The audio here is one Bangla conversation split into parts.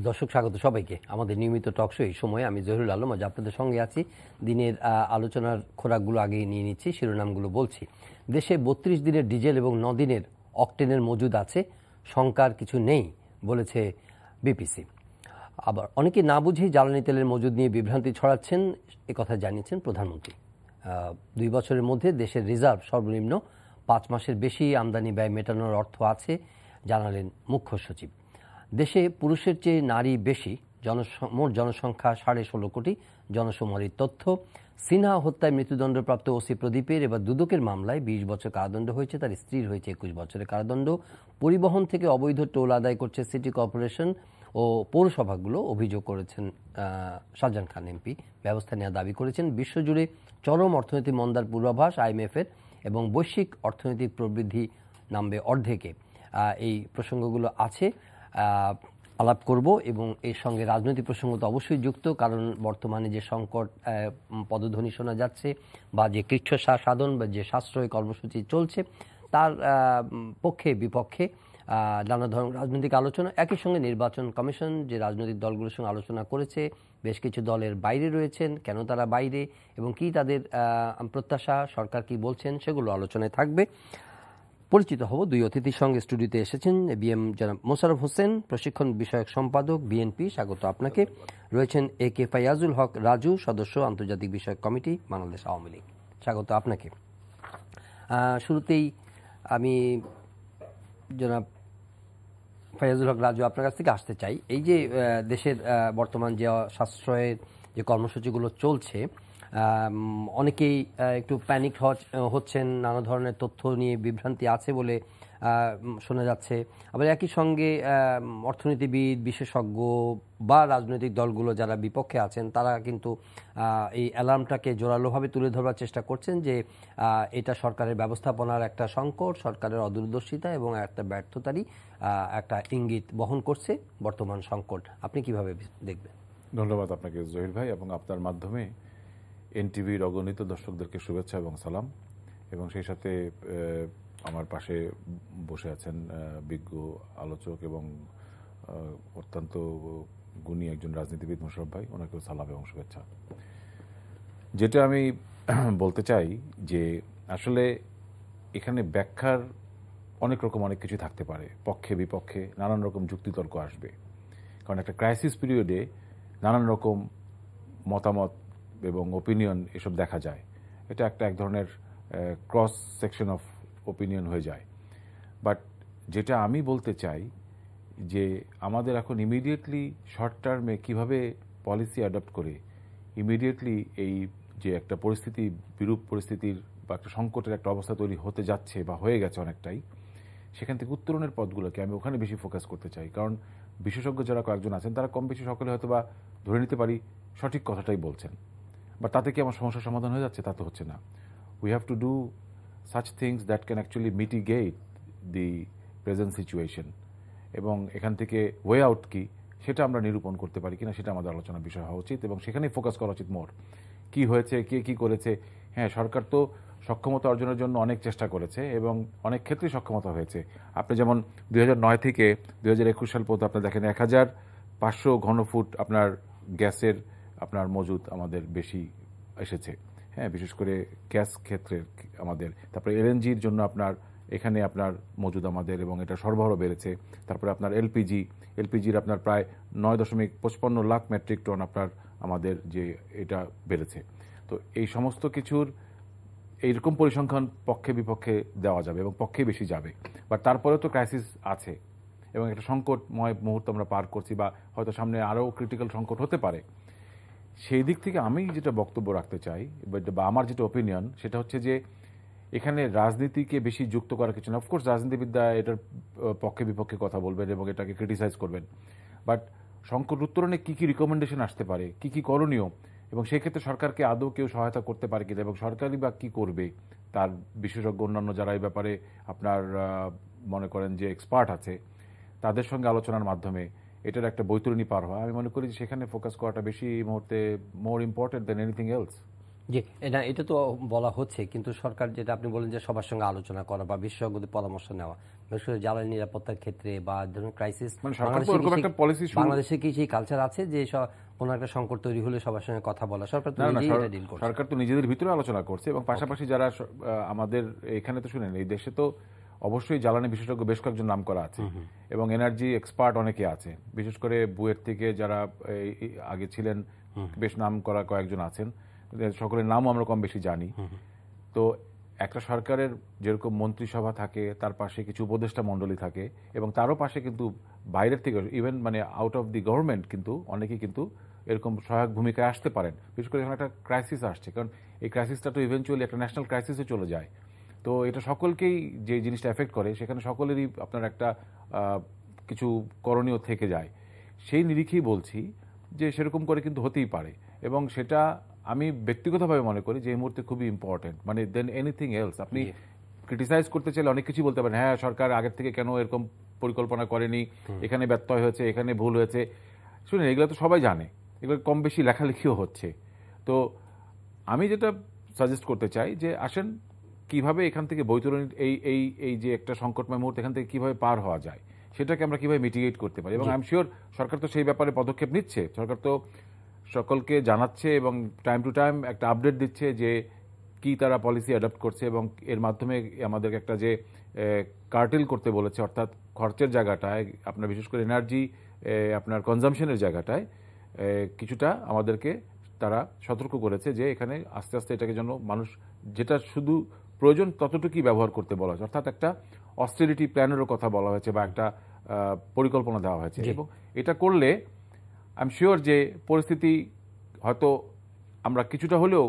দর্শক স্বাগত সবাইকে আমাদের নিয়মিত টক শো। এই সময় আমি জহিরুল আলম আজ আপনাদের সঙ্গে আছি। দিনের আলোচনার খোরাকগুলো আগেই নিয়ে নিচ্ছি, শিরোনামগুলো বলছি। দেশে 32 দিনের ডিজেল এবং 9 দিনের অকটেনের মজুদ আছে, শঙ্কার কিছু নেই বলেছে বিপিসি। আবার অনেকে না বুঝেই জ্বালানি তেলের মজুদ নিয়ে বিভ্রান্তি ছড়াচ্ছেন, একথা জানিয়েছেন প্রধানমন্ত্রী। 2 বছরের মধ্যে দেশের রিজার্ভ সর্বনিম্ন 5 মাসের বেশি আমদানি ব্যয় মেটানোর অর্থ আছে, জানালেন মুখ্য সচিব। দেশে পুরুষের চেয়ে নারী বেশি, মোট জনসংখ্যা 16.5 কোটি, জনশুমারির তথ্য। সিনহা হত্যায় মৃত্যুদণ্ডপ্রাপ্ত ওসি প্রদীপের এবার দুদকের মামলায় 20 বছর কারাদণ্ড হয়েছে, তার স্ত্রীর হয়েছে 21 বছরের কারাদণ্ড। পরিবহন থেকে অবৈধ টোল আদায় করছে সিটি কর্পোরেশন ও পৌরসভাগুলো, অভিযোগ করেছেন শাহজাহান খান এমপি। ব্যবস্থা নেওয়ার দাবি করেছেন। বিশ্বজুড়ে চরম অর্থনৈতিক মন্দার পূর্বাভাস IMF-এর এবং বৈশ্বিক অর্থনৈতিক প্রবৃদ্ধি নামবে অর্ধেকে। এই প্রসঙ্গগুলো আছে, আলাপ করব। এবং এর সঙ্গে রাজনৈতিক প্রসঙ্গ তো অবশ্যই যুক্ত, কারণ বর্তমানে যে সংকট পদধ্বনি শোনা যাচ্ছে বা যে কৃচ্ছ সাধন বা যে সাশ্রয় কর্মসূচি চলছে তার পক্ষে বিপক্ষে নানা ধরনের রাজনৈতিক আলোচনা। একই সঙ্গে নির্বাচন কমিশন যে রাজনৈতিক দলগুলোর সঙ্গে আলোচনা করেছে, বেশ কিছু দলের বাইরে রয়েছেন, কেন তারা বাইরে এবং কি তাদের প্রত্যাশা, সরকার কি বলছেন, সেগুলো আলোচনায় থাকবে। পরিচিত হব দুই অতিথির সঙ্গে। স্টুডিওতে এসেছেন বিএম জনাব মোশাররফ হোসেন, প্রশিক্ষণ বিষয়ক সম্পাদক, বিএনপি, স্বাগত আপনাকে। রয়েছেন AK ফায়াজুল হক রাজু, সদস্য আন্তর্জাতিক বিষয়ক কমিটি, বাংলাদেশ আওয়ামী লীগ, স্বাগত আপনাকে। শুরুতেই আমি জনাব ফায়াজুল হক রাজু আপনার কাছ থেকে আসতে চাই। এই যে দেশের বর্তমান যে সাশ্রয়ের যে কর্মসূচিগুলো চলছে, অনেকেই একটু প্যানিক হচ্ছেন, নানা ধরনের তথ্য নিয়ে বিভ্রান্তি আছে বলে শোনা যাচ্ছে। আবার একই সঙ্গে অর্থনীতিবিদ, বিশেষজ্ঞ বা রাজনৈতিক দলগুলো যারা বিপক্ষে আছেন তারা কিন্তু এই অ্যালার্মটাকে জোরালোভাবে তুলে ধরবার চেষ্টা করছেন যে এটা সরকারের ব্যবস্থাপনার একটা সংকট, সরকারের অদূরদর্শিতা এবং একটা ব্যর্থতারই একটা ইঙ্গিত বহন করছে বর্তমান সংকট। আপনি কিভাবে দেখবেন? ধন্যবাদ আপনাকে জহির ভাই, এবং আপনার মাধ্যমে NTVর অগণিত দর্শকদেরকে শুভেচ্ছা এবং সালাম। এবং সেই সাথে আমার পাশে বসে আছেন বিজ্ঞ আলোচক এবং অত্যন্ত গুণী একজন রাজনীতিবিদ মোশাররফ ভাই, ওনাকেও সালাম এবং শুভেচ্ছা। যেটা আমি বলতে চাই যে আসলে এখানে ব্যাখ্যার অনেক রকম অনেক কিছু থাকতে পারে, পক্ষে বিপক্ষে নানান রকম যুক্তিতর্ক আসবে, কারণ একটা ক্রাইসিস পিরিয়ডে নানান রকম মতামত এবং ওপিনিয়ন এসব দেখা যায়। এটা এক ধরনের ক্রস সেকশন অফ ওপিনিয়ন হয়ে যায়। বাট যেটা আমি বলতে চাই যে আমাদের এখন ইমিডিয়েটলি শর্ট টার্মে কিভাবে পলিসি অ্যাডপ্ট করে ইমিডিয়েটলি এই যে একটা পরিস্থিতি, বিরূপ পরিস্থিতির বা একটা সংকটের একটা অবস্থা তৈরি হতে যাচ্ছে বা হয়ে গেছে অনেকটাই, সেখান থেকে উত্তরণের পথগুলোকে আমি ওখানে বেশি ফোকাস করতে চাই। কারণ বিশেষজ্ঞ যারা কয়েকজন আছেন তারা কম বেশি সকলে হয়তো বা ধরে নিতে পারি সঠিক কথাটাই বলছেন, বা তাতে কি আমার সমস্যার সমাধান হয়ে যাচ্ছে? তা তো হচ্ছে না। We have to do such things that can actually mitigate the present situation, এবং এখান থেকে ওয়ে আউট কি সেটা আমরা নিরূপণ করতে পারি কিনা সেটা আমাদের আলোচনার বিষয় হওয়া উচিত, এবং সেখানেই ফোকাস করা উচিত মোর। কি হয়েছে, কে কি করেছে। হ্যাঁ, সরকার তো সক্ষমতা অর্জনের জন্য অনেক চেষ্টা করেছে এবং অনেক ক্ষেত্রেই সক্ষমতা হয়েছে। আপনি যেমন 2009 থেকে 2021 সাল পর্যন্ত আপনার দেখেন 1500 ঘনফুট আপনার গ্যাসের আপনার মজুদ আমাদের বেশি এসেছে। হ্যাঁ, বিশেষ করে গ্যাস ক্ষেত্রে আমাদের। তারপরে LNGর জন্য আপনার এখানে আপনার মজুদ আমাদের, এবং এটা সরবরাহ বেড়েছে। তারপরে আপনার এলপিজির আপনার প্রায় 9.55 লাখ মেট্রিক টন আপনার আমাদের যে এটা বেড়েছে। তো এই সমস্ত কিছুর এইরকম পরিসংখ্যান পক্ষে বিপক্ষে দেওয়া যাবে এবং পক্ষে বেশি যাবে। বাট তারপরেও তো ক্রাইসিস আছে এবং একটা সংকটময় মুহূর্ত আমরা পার করছি, বা হয়তো সামনে আরও ক্রিটিক্যাল সংকট হতে পারে। সেই দিক থেকে আমি যেটা বক্তব্য রাখতে চাই বা আমার যেটা ওপিনিয়ন, সেটা হচ্ছে যে এখানে রাজনীতিকে বেশি যুক্ত করার কিছু না। অফকোর্স রাজনীতিবিদরা এটার পক্ষে বিপক্ষে কথা বলবেন এবং এটাকে ক্রিটিসাইজ করবেন, বাট সংকট উত্তরণে কী কী রিকমেন্ডেশন আসতে পারে, কী কী করণীয়, এবং সেক্ষেত্রে সরকারকে আদৌ কেউ সহায়তা করতে পারে কিনা, এবং সরকারই বা কী করবে, তার বিশেষজ্ঞ অন্যান্য যারা এই ব্যাপারে আপনার মনে করেন যে এক্সপার্ট আছে, তাদের সঙ্গে আলোচনার মাধ্যমে এটার একটা বৈতরণী পার হয়। আমি মনে করি যে সেখানে ফোকাস করাটা বেশি এই মুহূর্তে মোর ইম্পর্টেন্ট দেন এনিথিং এলস। জি, এটা তো বলা হচ্ছে, কিন্তু সরকার যেটা আপনি বলেন যে সবার সঙ্গে আলোচনা করা বা বিশেষজ্ঞদের পরামর্শ নেওয়া, বিশেষ করে জ্বালানি নিরাপত্তার ক্ষেত্রে বা ধরুন ক্রাইসিস, বাংলাদেশে কি সেই কালচার আছে যে কোনো একটা সংকট তৈরি হলে সবার সঙ্গে কথা বলা? সরকার তো নিজেই এটা ডিল করছে। সরকার তো নিজেদের ভিতরে আলোচনা করছে এবং পাশাপাশি যারা আমাদের এখানে তো শুনেন, এই দেশে তো অবশ্যই জ্বালানি বিশেষজ্ঞ বেশ কয়েকজন নাম করা আছে এবং এনার্জি এক্সপার্ট অনেকে আছে, বিশেষ করে বুয়েট থেকে যারা আগে ছিলেন বেশ নাম করা কয়েকজন আছেন, সকলের নামও আমরা কম বেশি জানি। তো একটা সরকারের যেরকম মন্ত্রিসভা থাকে, তার পাশে কিছু উপদেষ্টা মণ্ডলী থাকে এবং তারও পাশে কিন্তু বাইরের থেকে ইভেন মানে আউট অফ দি গভর্নমেন্ট কিন্তু অনেকেই কিন্তু এরকম সহায়ক ভূমিকায় আসতে পারেন, বিশেষ করে যখন একটা ক্রাইসিস আসছে, কারণ এই ক্রাইসিসটা তো ইভেনচুয়ালি একটা ন্যাশনাল ক্রাইসিসে চলে যায়। তো এটা সকলকেই যে জিনিসটা এফেক্ট করে, সেখানে সকলেরই আপনার একটা কিছু করণীয় থেকে যায়। সেই নিরিখেই বলছি যে সেরকম করে কিন্তু হতেই পারে এবং সেটা আমি ব্যক্তিগতভাবে মনে করি যে এই মুহূর্তে খুবই ইম্পর্টেন্ট, মানে দেন এনিথিং এলস। আপনি ক্রিটিসাইজ করতে চাইলে অনেক কিছু বলতে পারেন, হ্যাঁ সরকার আগের থেকে কেন এরকম পরিকল্পনা করেনি, এখানে ব্যত্যয় হয়েছে, এখানে ভুল হয়েছে। শুনুন, এগুলো তো সবাই জানে, এগুলো কম বেশি লেখালেখিও হচ্ছে। তো আমি যেটা সাজেস্ট করতে চাই যে আসেন কিভাবে এখান থেকে বৈতরণী এই যে একটা সংকটময় মুহূর্তে এখান থেকে কিভাবে পার হওয়া যায়, সেটাকে আমরা কিভাবে মিটিগেট করতে পারি। এবং আই এম শিওর সরকার তো সেই ব্যাপারে পদক্ষেপ নিচ্ছে, সরকার তো সকলকে জানাচ্ছে এবং টাইম টু টাইম একটা আপডেট দিচ্ছে যে কি তারা পলিসি অ্যাডপ্ট করছে এবং এর মাধ্যমে আমাদেরকে একটা যে কার্টেল করতে বলেছে, অর্থাৎ খরচের জায়গাটায় আপনার বিশেষ করে এনার্জি আপনার কনজামশনের জায়গাটায় কিছুটা আমাদেরকে তারা সতর্ক করেছে যে এখানে আস্তে আস্তে এটাকে যেন মানুষ যেটা শুধু প্রয়োজন ততটুকুই ব্যবহার করতে বলা হয়েছে, অর্থাৎ একটা অস্টেরিটি প্ল্যানেরও কথা বলা হয়েছে বা একটা পরিকল্পনা দেওয়া হয়েছে। এবং এটা করলে আই এম শিওর যে পরিস্থিতি হয়তো আমরা কিছুটা হলেও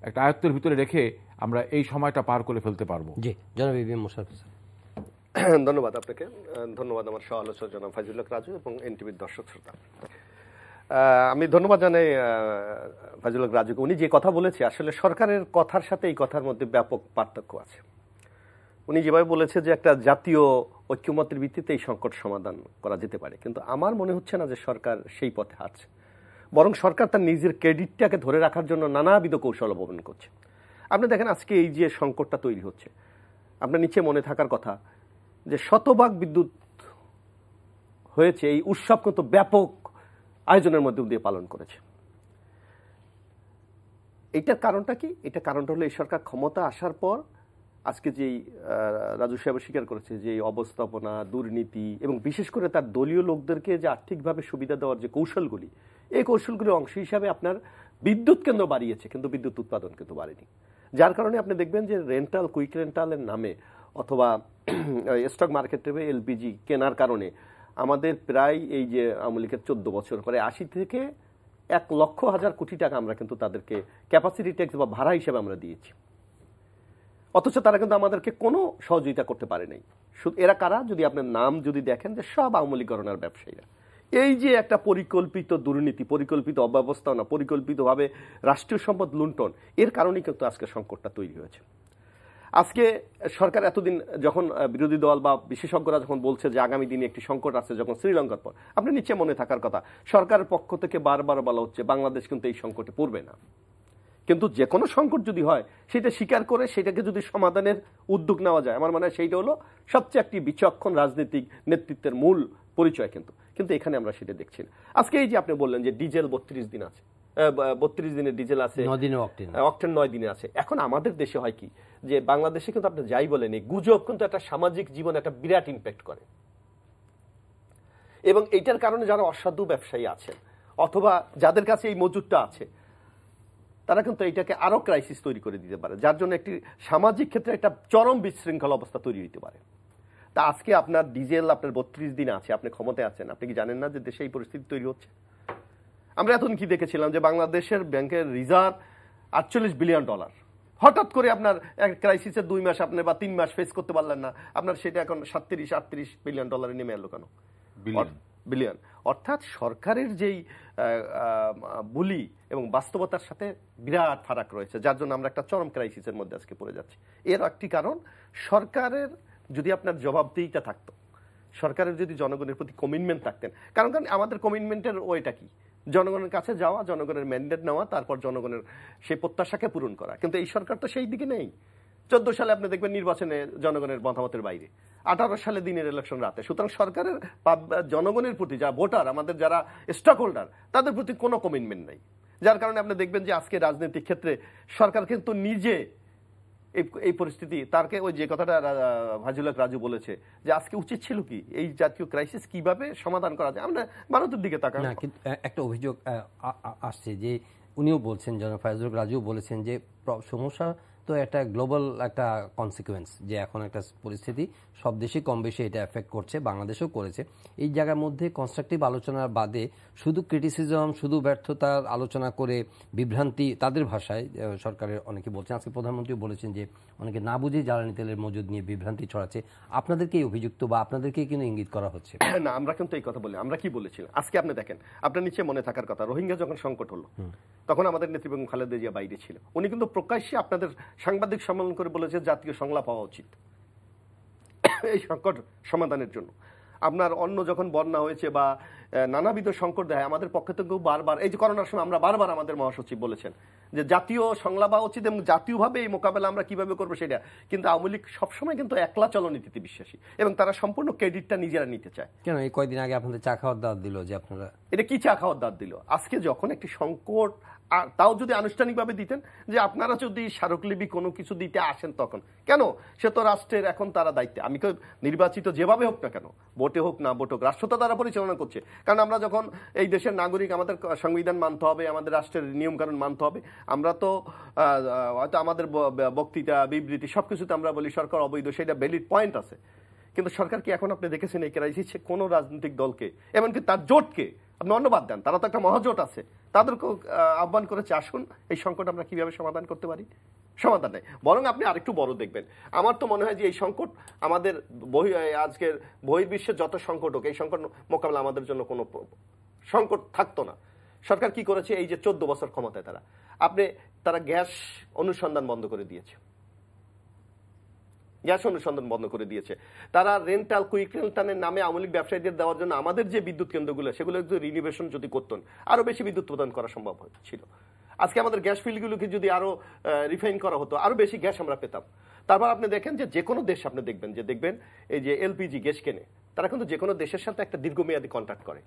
একটা আয়ত্তের ভিতরে রেখে আমরা এই সময়টা পার করে ফেলতে পারবো। জি, জনাব ইবিএম মোশাররফ হোসেন, ধন্যবাদ আপনাকে, ধন্যবাদ আমার সহ আলোচক জনাব ফাইজুল হক রাজু এবং এনটিভির দর্শক শ্রোতা। আমি ধন্যবাদ জানাই ফাইজুল হক রাজুকে। উনি যে কথা বলেছে, আসলে সরকারের কথার সাথে এই কথার মধ্যে ব্যাপক পার্থক্য আছে। উনি যেভাবে বলেছে যে একটা জাতীয় ঐক্যমতের ভিত্তিতে এই সংকট সমাধান করা যেতে পারে, কিন্তু আমার মনে হচ্ছে না যে সরকার সেই পথে হাঁটছে। বরং সরকার তার নিজের ক্রেডিটটাকে ধরে রাখার জন্য নানাবিধ কৌশল অবলম্বন করছে। আপনি দেখেন আজকে এই যে সংকটটা তৈরি হচ্ছে, আপনার নিচে মনে থাকার কথা যে শতভাগ বিদ্যুৎ হয়েছে, এই উৎসব কিন্তু ব্যাপক আয়োজনের মধ্যে দিয়ে পালন করেছে। এইটার কারণটা কি? এটা কারণটা হলো এই সরকার ক্ষমতা আসার পর আজকে যেই রাজু সাহেব স্বীকার করেছে যে অবস্থাপনা, দুর্নীতি এবং বিশেষ করে তার দলীয় লোকদেরকে যে আর্থিকভাবে সুবিধা দেওয়ার যে কৌশলগুলি, এই কৌশলগুলির অংশ হিসাবে আপনার বিদ্যুৎ কেন্দ্র বাড়িয়েছে কিন্তু বিদ্যুৎ উৎপাদন কিন্তু বাড়েনি। যার কারণে আপনি দেখবেন যে রেন্টাল, কুইক রেন্টালের নামে অথবা স্টক মার্কেটে এলপিজি কেনার কারণে আমাদের প্রায় এই যে আওয়ামী লীগের 14 বছর পরে 80 থেকে 1,00,000 কোটি টাকা আমরা কিন্তু তাদেরকে ক্যাপাসিটি ট্যাক্স বা ভাড়া হিসেবে আমরা দিয়েছি, অথচ তারা কিন্তু আমাদেরকে কোনো সহযোগিতা করতে পারে নাই। এরা কারা? যদি আপনার নাম যদি দেখেন যে সব আওয়ামী লীগ ঘরানার ব্যবসায়ীরা। এই যে একটা পরিকল্পিত দুর্নীতি, পরিকল্পিত অব্যবস্থাপনা, পরিকল্পিতভাবে রাষ্ট্রীয় সম্পদ লুণ্ঠন, এর কারণেই কিন্তু আজকে সংকটটা তৈরি হয়েছে। আজকে সরকার এতদিন যখন বিরোধী দল বা বিশেষজ্ঞরা যখন বলছে যে আগামী দিনে একটি সংকট আছে, যখন শ্রীলঙ্কার পর, আপনি নিচে মনে থাকার কথা সরকারের পক্ষ থেকে বারবার বলা হচ্ছে বাংলাদেশ কিন্তু এই সংকটে পড়বে না। কিন্তু যে কোনো সংকট যদি হয় সেটা স্বীকার করে সেটাকে যদি সমাধানের উদ্যোগ নেওয়া যায়, আমার মনে হয় সেইটা হলো সবচেয়ে একটি বিচক্ষণ রাজনৈতিক নেতৃত্বের মূল পরিচয়। কিন্তু এখানে আমরা সেটা দেখছি না। আজকে এই যে আপনি বললেন যে ডিজেল 32 দিন আছে, 32 দিনের ডিজেল আছে, 9 দিনে অক্টেন 9 দিনে আছে। এখন আমাদের দেশে হয় কি যে বাংলাদেশে কিন্তু আপনি যাই বলেন, এই গুজব কিন্তু একটা সামাজিক জীবনে একটা বিরাট ইম্প্যাক্ট করে এবং এইটার কারণে যারা অসাধু ব্যবসায়ী আছেন অথবা যাদের কাছে এই মজুদটা আছে, তারা কিন্তু এইটাকে আরো ক্রাইসিস তৈরি করে দিতে পারে, যার জন্য একটি সামাজিক ক্ষেত্রে একটা চরম বিশৃঙ্খল অবস্থা তৈরি হতে পারে। তা আজকে আপনার ডিজেল আপনার 32 দিন আছে, আপনি ক্ষমতায় আছেন, আপনি কি জানেন না যে দেশে এই পরিস্থিতি তৈরি হচ্ছে? আমরা এতদিন কি দেখেছিলাম যে বাংলাদেশের ব্যাংকের রিজার্ভ $48 বিলিয়ন, হঠাৎ করে আপনার এক ক্রাইসিসের 2 মাস আপনি বা 3 মাস ফেস করতে পারলেন না, আপনার সেটা এখন 37-38 বিলিয়ন ডলারে নেমে এলো। কেন? বিলিয়ন। অর্থাৎ সরকারের যেই বুলি এবং বাস্তবতার সাথে বিরাট ফারাক রয়েছে, যার জন্য আমরা একটা চরম ক্রাইসিসের মধ্যে আজকে পড়ে যাচ্ছি। এর একটি কারণ সরকারের যদি আপনার জবাবদিহিতা থাকতো, সরকারের যদি জনগণের প্রতি কমিটমেন্ট থাকতেন, কারণ আমাদের কমিটমেন্টের ওইটা কি? জনগণের কাছে যাওয়া, জনগণের ম্যান্ডেট নেওয়া, তারপর জনগণের সেই প্রত্যাশাকে পূরণ করা। কিন্তু এই সরকার তো সেই দিকে নেই। 14 সালে আপনি দেখবেন নির্বাচনে জনগণের মতামতের বাইরে। 18 সালে দিনের ইলেকশন রাতে। সুতরাং সরকারের জনগণের প্রতি যারা ভোটার, আমাদের যারা স্টক হোল্ডার, তাদের প্রতি কোনো কমিটমেন্ট নেই। যার কারণে আপনি দেখবেন যে আজকে রাজনৈতিক ক্ষেত্রে সরকার কিন্তু নিজে এই পরিস্থিতি, তারকে ওই যে কথাটা ফাজিল হক রাজু বলেছে যে আজকে উচিত ছিল কি এই জাতীয় ক্রাইসিস কিভাবে সমাধান করা যায়। আমরা ভারতের দিকে তাকাই না, কিন্তু একটা অভিযোগ আসছে যে উনিও বলছেন, জনাব ফাজিল হক রাজু বলেছেন যে সমস্যা তো একটা গ্লোবাল একটা কনসিকুয়েন্স, যে এখন একটা পরিস্থিতি সব দেশে কম বেশি এটা এফেক্ট করছে, বাংলাদেশও করেছে। এই জায়গার মধ্যে কনস্ট্রাকটিভ আলোচনার বাদে শুধু ক্রিটিসিজম, শুধু ব্যর্থতার আলোচনা করে বিভ্রান্তি, তাদের ভাষায় সরকারের অনেকে বলছেন, আজকে প্রধানমন্ত্রী বলেছেন যে অনেকে না বুঝে জ্বালানি তেলের মজুদ নিয়ে বিভ্রান্তি ছড়াচ্ছে। আপনাদেরকে অভিযুক্ত বা আপনাদেরকেই কিন্তু ইঙ্গিত করা হচ্ছে না। আমরা কিন্তু এই কথা বলি, আমরা কি বলেছিলাম আজকে আপনি দেখেন, আপনার নিচে মনে থাকার কথা, রোহিঙ্গা যখন সংকট হলো তখন আমাদের নেত্রী বেগম খালেদা জিয়া বাইরে ছিল। উনি কিন্তু প্রকাশ্যে আপনাদের সাংবাদিক সম্মেলন করে বলেছে জাতীয় সংলাপ হওয়া উচিত এই সংকট সমাধানের জন্য। আপনার অন্য যখন বন্যা হয়েছে বা নানাবিধ সংকট দেয়, আমাদের পক্ষে থেকেও বারবার, এই যে করোনার সময় আমরা বারবার আমাদের মহাসচিব বলেছেন যে জাতীয় সংলাপ হওয়া উচিত এবং জাতীয়ভাবে এই মোকাবেলা আমরা কিভাবে করবো সেটা। কিন্তু আওয়ামী লীগ সবসময় কিন্তু একলা চলনীতিতে বিশ্বাসী এবং তারা সম্পূর্ণ ক্রেডিটটা নিজেরা নিতে চায়। কেন এই কয়েকদিন আগে আপনাদের চা খাওয়ার দাওয়াত দিল যে আপনারা, এটা কি চা খাওয়ার দাওয়াত দিল? আজকে যখন একটি সংকট, তাও যদি আনুষ্ঠানিকভাবে দিতেন যে আপনারা যদি স্মারকলিপি কোনো কিছু দিতে আসেন, তখন কেন? সে তো রাষ্ট্রের এখন তারা দায়িত্বে, আমি তো নির্বাচিত যেভাবে হোক না কেন, ভোটে হোক না ভোট হোক, রাষ্ট্র তো তারা পরিচালনা করছে। কারণ আমরা যখন এই দেশের নাগরিক, আমাদের সংবিধান মানতে হবে, আমাদের রাষ্ট্রের নিয়মকানুন মানতে হবে। আমরা তো হয়তো আমাদের বক্তৃতা, বিবৃতি সবকিছুতে আমরা বলি সরকার অবৈধ, সেটা ভ্যালিড পয়েন্ট আছে। কিন্তু সরকার কি এখন আপনি দেখেছেন এই ক্রাইসিসে কোনো রাজনৈতিক দলকে, এমনকি তার জোটকে আপনি অন্যবাদ দেন, তারা তো একটা মহাজোট আছে, তাদেরকেও আহ্বান করেছে আসুন এই সংকট আমরা কিভাবে সমাধান করতে পারি? সমাধান নেই, বরং আপনি আরেকটু বড় দেখবেন। আমার তো মনে হয় যে এই সংকট আমাদের আজকের বহির্বিশ্বের যত সংকট হোক, এই সংকট মোকাবেলা আমাদের জন্য কোনো সংকট থাকতো না। সরকার কি করেছে, এই যে 14 বছর ক্ষমতায় তারা গ্যাস অনুসন্ধান বন্ধ করে দিয়েছে, গ্যাস অনুসন্ধান বন্ধ করে দিয়েছে। তারা রেন্টাল, কুইক রেন্টালের নামে আওয়ামী লীগ ব্যবসায়ীদের দেওয়ার জন্য আমাদের যে বিদ্যুৎ কেন্দ্রগুলো, সেগুলো যদি রিনিভেশন যদি করতেন, আরো বেশি বিদ্যুৎ প্রদান করা সম্ভব ছিল। আজকে আমাদের গ্যাস ফিল্ডগুলোকে যদি আরো রিফাইন করা হতো, আরো বেশি গ্যাস আমরা পেতাম। তারপর আপনি দেখেন যে কোনো দেশ আপনি দেখবেন এই যে এলপিজি গ্যাস কেনে, তারা কিন্তু যে কোনো দেশের সাথে একটা দীর্ঘমেয়াদী কন্ট্রাক্ট করে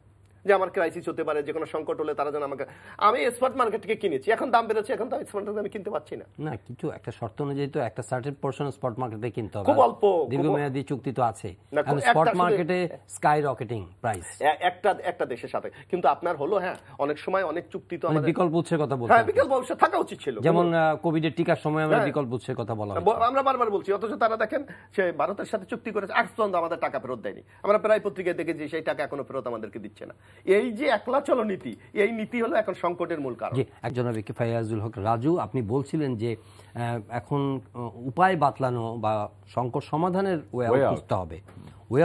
যে আমার ক্রাইসিস হতে পারে, যে কোনো সংকট হলে তারা যেন আমাকে, আমি স্পট মার্কেট থেকে কিনেছি, এখন দাম বেড়েছে, এখন তো স্পট মার্কেটে আমি কিনতে পারছি না। না, কিছু একটা শর্ত অনুযায়ী তো একটা সার্টেন পোরশন স্পট মার্কেটে কিনতে হবে, খুব অল্প, দীর্ঘমেয়াদী চুক্তি তো আছে। স্পট মার্কেটে স্কাই রকেটিং প্রাইস একটা দেশের সাথে, কিন্তু আপনার হলো হ্যাঁ অনেক সময় অনেক চুক্তি তো আমাদের বিকল্প উৎসের কথা বলছি, হ্যাঁ বিকল্প উৎস থাকা উচিত ছিল, যেমন কোভিডের টিকার সময় আমরা বিকল্প উৎসের কথা বলা হয়েছে, আমরা বারবার বলছি। অথচ তারা দেখেন সে ভারতের সাথে চুক্তি করেছে, আজ পর্যন্ত আমাদের টাকা ফেরত দেয়নি। আমরা প্রায় পত্রিকায় দেখেছি সেই টাকা এখনো ফেরত আমাদেরকে দিচ্ছে না। এই যে একলা চলো নীতি, এই নীতি হলো এখন সংকটের মূল কারণ। একজন ফায়াজুল হক রাজু, আপনি বলছিলেন যে এখন উপায় বাতলানো বা সংকট সমাধানের ওয়ে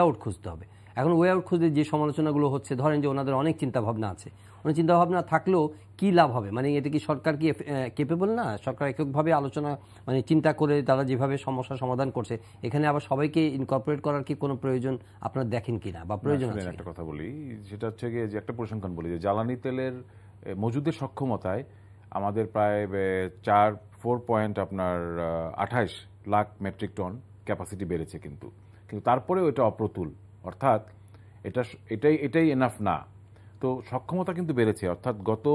আউট খুঁজতে হবে। এখন ওয়ে আউট খুঁজতে যে সমালোচনাগুলো হচ্ছে, ধরেন যে ওনাদের অনেক চিন্তা ভাবনা আছে, অনেক চিন্তা ভাবনা থাকলেও কি লাভ হবে? মানে এটা কি সরকার কি কেপেবল না? সরকার এককভাবে আলোচনা মানে চিন্তা করে তারা যেভাবে সমস্যা সমাধান করছে, এখানে আবার সবাইকে ইনকর্পোরেট করার কি কোনো প্রয়োজন আপনারা দেখেন কিনা বা প্রয়োজন আছে? একটা কথা বলি, সেটা হচ্ছে গিয়ে যে একটা পরিসংখ্যান বলি যে জ্বালানি তেলের মজুদের সক্ষমতায় আমাদের প্রায় 4.28 লাখ মেট্রিক টন ক্যাপাসিটি বেড়েছে, কিন্তু তারপরেও এটা অপ্রতুল, অর্থাৎ এটাই এনাফ না। তো সক্ষমতা কিন্তু বেড়েছে, অর্থাৎ গত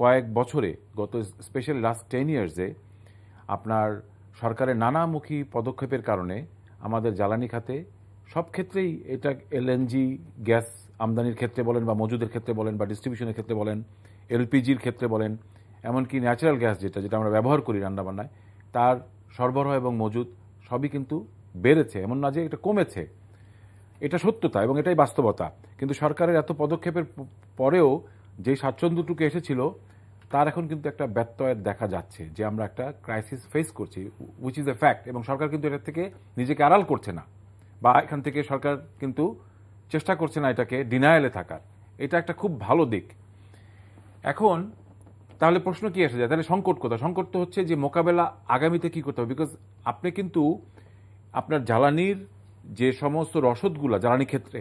কয়েক বছরে, গত স্পেশালি লাস্ট 10 ইয়ার্সে আপনার সরকারের নানামুখী পদক্ষেপের কারণে আমাদের জ্বালানি খাতে সব ক্ষেত্রেই, এটা এলএনজি গ্যাস আমদানির ক্ষেত্রে বলেন বা মজুদের ক্ষেত্রে বলেন বা ডিস্ট্রিবিউশনের ক্ষেত্রে বলেন, এলপিজির ক্ষেত্রে বলেন, এমনকি ন্যাচারাল গ্যাস যেটা আমরা ব্যবহার করি রান্নাবান্নায়, তার সরবরাহ এবং মজুদ সবই কিন্তু বেড়েছে, এমন না যে এটা কমেছে। এটা সত্যতা এবং এটাই বাস্তবতা। কিন্তু সরকারের এত পদক্ষেপের পরেও যে স্বাচ্ছন্দ্যটুকু এসেছিল, তার এখন কিন্তু একটা ব্যত্যয় দেখা যাচ্ছে যে আমরা একটা ক্রাইসিস ফেস করছি, উইচ ইজ এ ফ্যাক্ট। এবং সরকার কিন্তু এটার থেকে নিজেকে আড়াল করছে না, বা এখান থেকে সরকার কিন্তু চেষ্টা করছে না এটাকে ডিনায়ালে থাকার। এটা একটা খুব ভালো দিক। এখন তাহলে প্রশ্ন কি এসে যায়, তাহলে সংকট কোথায়? সংকট তো হচ্ছে যে মোকাবেলা আগামীতে কি করতে হবে। বিকজ আপনি কিন্তু আপনার জ্বালানির যে সমস্ত রসদগুলা, জ্বালানি ক্ষেত্রে,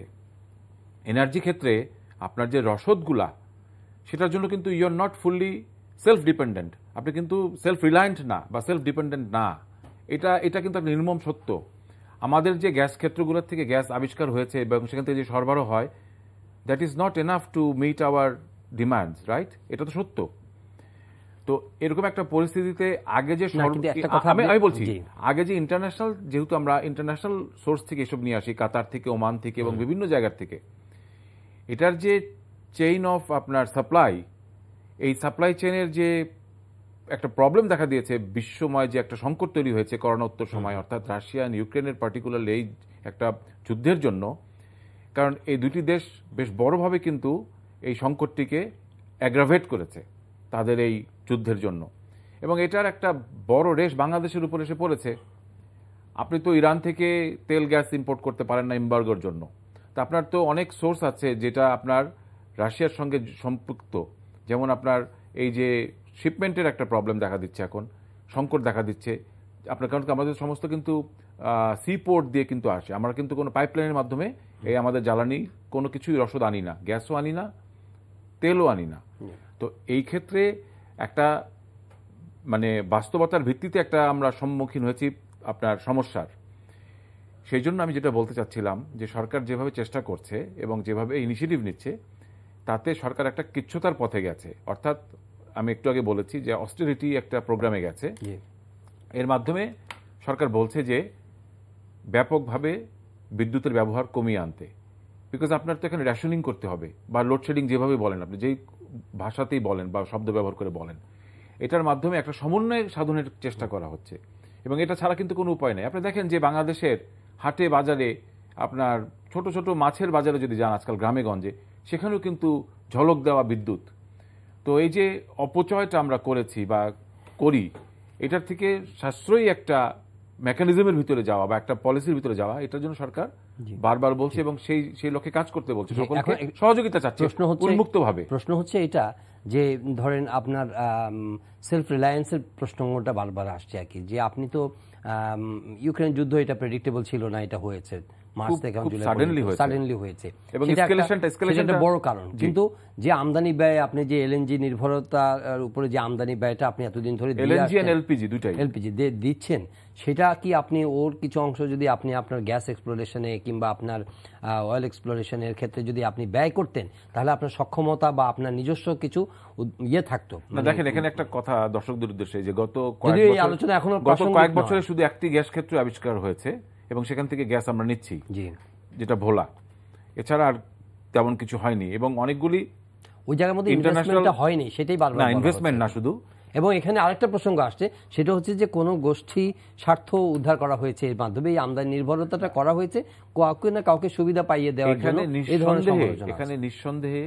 এনার্জি ক্ষেত্রে আপনার যে রসদগুলা, সেটার জন্য কিন্তু you are not fully self dependent. আপনি কিন্তু সেলফ রিলায়েন্ট না বা সেলফ ডিপেন্ডেন্ট না, এটা কিন্তু একটা নির্মম সত্য। আমাদের যে গ্যাস ক্ষেত্রগুলোর থেকে গ্যাস আবিষ্কার হয়েছে এবং সেখান থেকে যে সরবরাহ হয়, that is not enough to meet our demands, right? এটা তো সত্য। তো এরকম একটা পরিস্থিতিতে আগে যে আমি বলছি আগে যে ইন্টারন্যাশনাল, যেহেতু আমরা ইন্টারন্যাশনাল সোর্স থেকে এসব নিয়ে আসি, কাতার থেকে, ওমান থেকে এবং বিভিন্ন জায়গার থেকে, এটার যে চেইন অফ আপনার সাপ্লাই, এই সাপ্লাই চেইনের যে একটা প্রবলেম দেখা দিয়েছে, বিশ্বময় যে একটা সংকট তৈরি হয়েছে করোনোত্তর সময়, অর্থাৎ রাশিয়া এন্ড ইউক্রেনের পার্টিকুলারলি এই একটা যুদ্ধের জন্য, কারণ এই দুটি দেশ বেশ বড়ভাবে কিন্তু এই সংকটটিকে অ্যাগ্রাভেট করেছে তাদের এই যুদ্ধের জন্য, এবং এটার একটা বড় রেশ বাংলাদেশের উপর এসে পড়েছে। আপনি তো ইরান থেকে তেল গ্যাস ইম্পোর্ট করতে পারেন না এমবার্গোর জন্য, তা আপনার তো অনেক সোর্স আছে যেটা আপনার রাশিয়ার সঙ্গে সম্পৃক্ত, যেমন আপনার এই যে শিপমেন্টের একটা প্রবলেম দেখা দিচ্ছে, এখন সংকট দেখা দিচ্ছে আপনার, কারণ আমাদের সমস্ত কিন্তু সি পোর্ট দিয়ে কিন্তু আসে, আমরা কিন্তু কোনো পাইপলাইনের মাধ্যমে এই আমাদের জ্বালানি কোনো কিছুই রসদ আনি না, গ্যাসও আনি না, তেলও আনি না। তো এই ক্ষেত্রে একটা মানে বাস্তবতার ভিত্তিতে একটা আমরা সম্মুখীন হয়েছি আপনার সমস্যার। সেই জন্য আমি যেটা বলতে চাচ্ছিলাম যে সরকার যেভাবে চেষ্টা করছে এবং যেভাবে ইনিশিয়েটিভ নিচ্ছে, তাতে সরকার একটা কিচ্ছুতার পথে গেছে। অর্থাৎ আমি একটু আগে বলেছি যে অস্টেরিটি একটা প্রোগ্রামে গেছে, এর মাধ্যমে সরকার বলছে যে ব্যাপকভাবে বিদ্যুতের ব্যবহার কমিয়ে আনতে, বিকজ আপনার তো এখানে রেশনিং করতে হবে, বা লোডশেডিং যেভাবে বলেন আপনি, যেই ভাষাতেই বলেন বা শব্দ ব্যবহার করে বলেন, এটার মাধ্যমে একটা সমন্বয় সাধনের চেষ্টা করা হচ্ছে, এবং এটা ছাড়া কিন্তু কোনো উপায় নেই। আপনি দেখেন যে বাংলাদেশের হাটে বাজারে, আপনার ছোট ছোট মাছের বাজারে যদি যান আজকাল গ্রামে গঞ্জে, সেখানেও কিন্তু ঝলক দেওয়া বিদ্যুৎ। তো এই যে অপচয়টা আমরা করেছি বা করি, এটার থেকে সাশ্রয়ী একটা মেকানিজমের ভিতরে যাওয়া বা একটা পলিসির ভিতরে যাওয়া, এটার জন্য সরকার বারবার বলছে এবং সেই লক্ষ্যে কাজ করতে বলছে, সকলকে সহযোগিতা চাচ্ছে উন্মুক্তভাবে। প্রশ্ন হচ্ছে এটা যে ধরেন আপনার সেলফ রিলায়েন্সের প্রশ্নটা বারবার আসছে আর কি, যে আপনি তো ইউক্রেন যুদ্ধ এটা প্রেডিক্টেবল ছিল না, এটা হয়েছে মার্চ থেকে সাডেনলি হয়েছে, সেটা বড় কারণ। কিন্তু যে আমদানি ব্যয়, আপনি যে এলএনজি নির্ভরতার উপরে যে আমদানি ব্যয়টা আপনি এতদিন ধরে এলপিজি দিচ্ছেন, সেটা কি আপনি ওর কিছু অংশ যদি আপনি আপনার গ্যাস এক্সপ্লোরেশনে কিংবা আপনার অয়েল এক্সপ্লোরেশনের ক্ষেত্রে যদি আপনি ব্যয় করতেন, তাহলে আপনার সক্ষমতা বা আপনার নিজস্ব কিছু ইয়ে থাকতো। দেখেন এখানে একটা কথা দর্শকদের উদ্দেশ্যে, যে গত কয়েক বছরে শুধু একটি গ্যাস ক্ষেত্র আবিষ্কার হয়েছে এবং সেখান থেকে গ্যাস আমরা নিচ্ছি, যেটা ভোলা, এছাড়া আর তেমন কিছু হয়নি, এবং অনেকগুলি ওই জায়গার মধ্যে ইনভেস্টমেন্টটা হয়নি, সেটাই বারবার না, ইনভেস্টমেন্ট না শুধু। এবং এখানে আরেকটা প্রসঙ্গ আসছে, সেটা হচ্ছে যে কোনো গোষ্ঠী স্বার্থ উদ্ধার করা হয়েছে, এর মাধ্যমে এই আমদানি নির্ভরতাটা করা হয়েছে কাউকে না কাউকে সুবিধা পাইয়ে দেওয়ার জন্য। এখানে নিঃসন্দেহে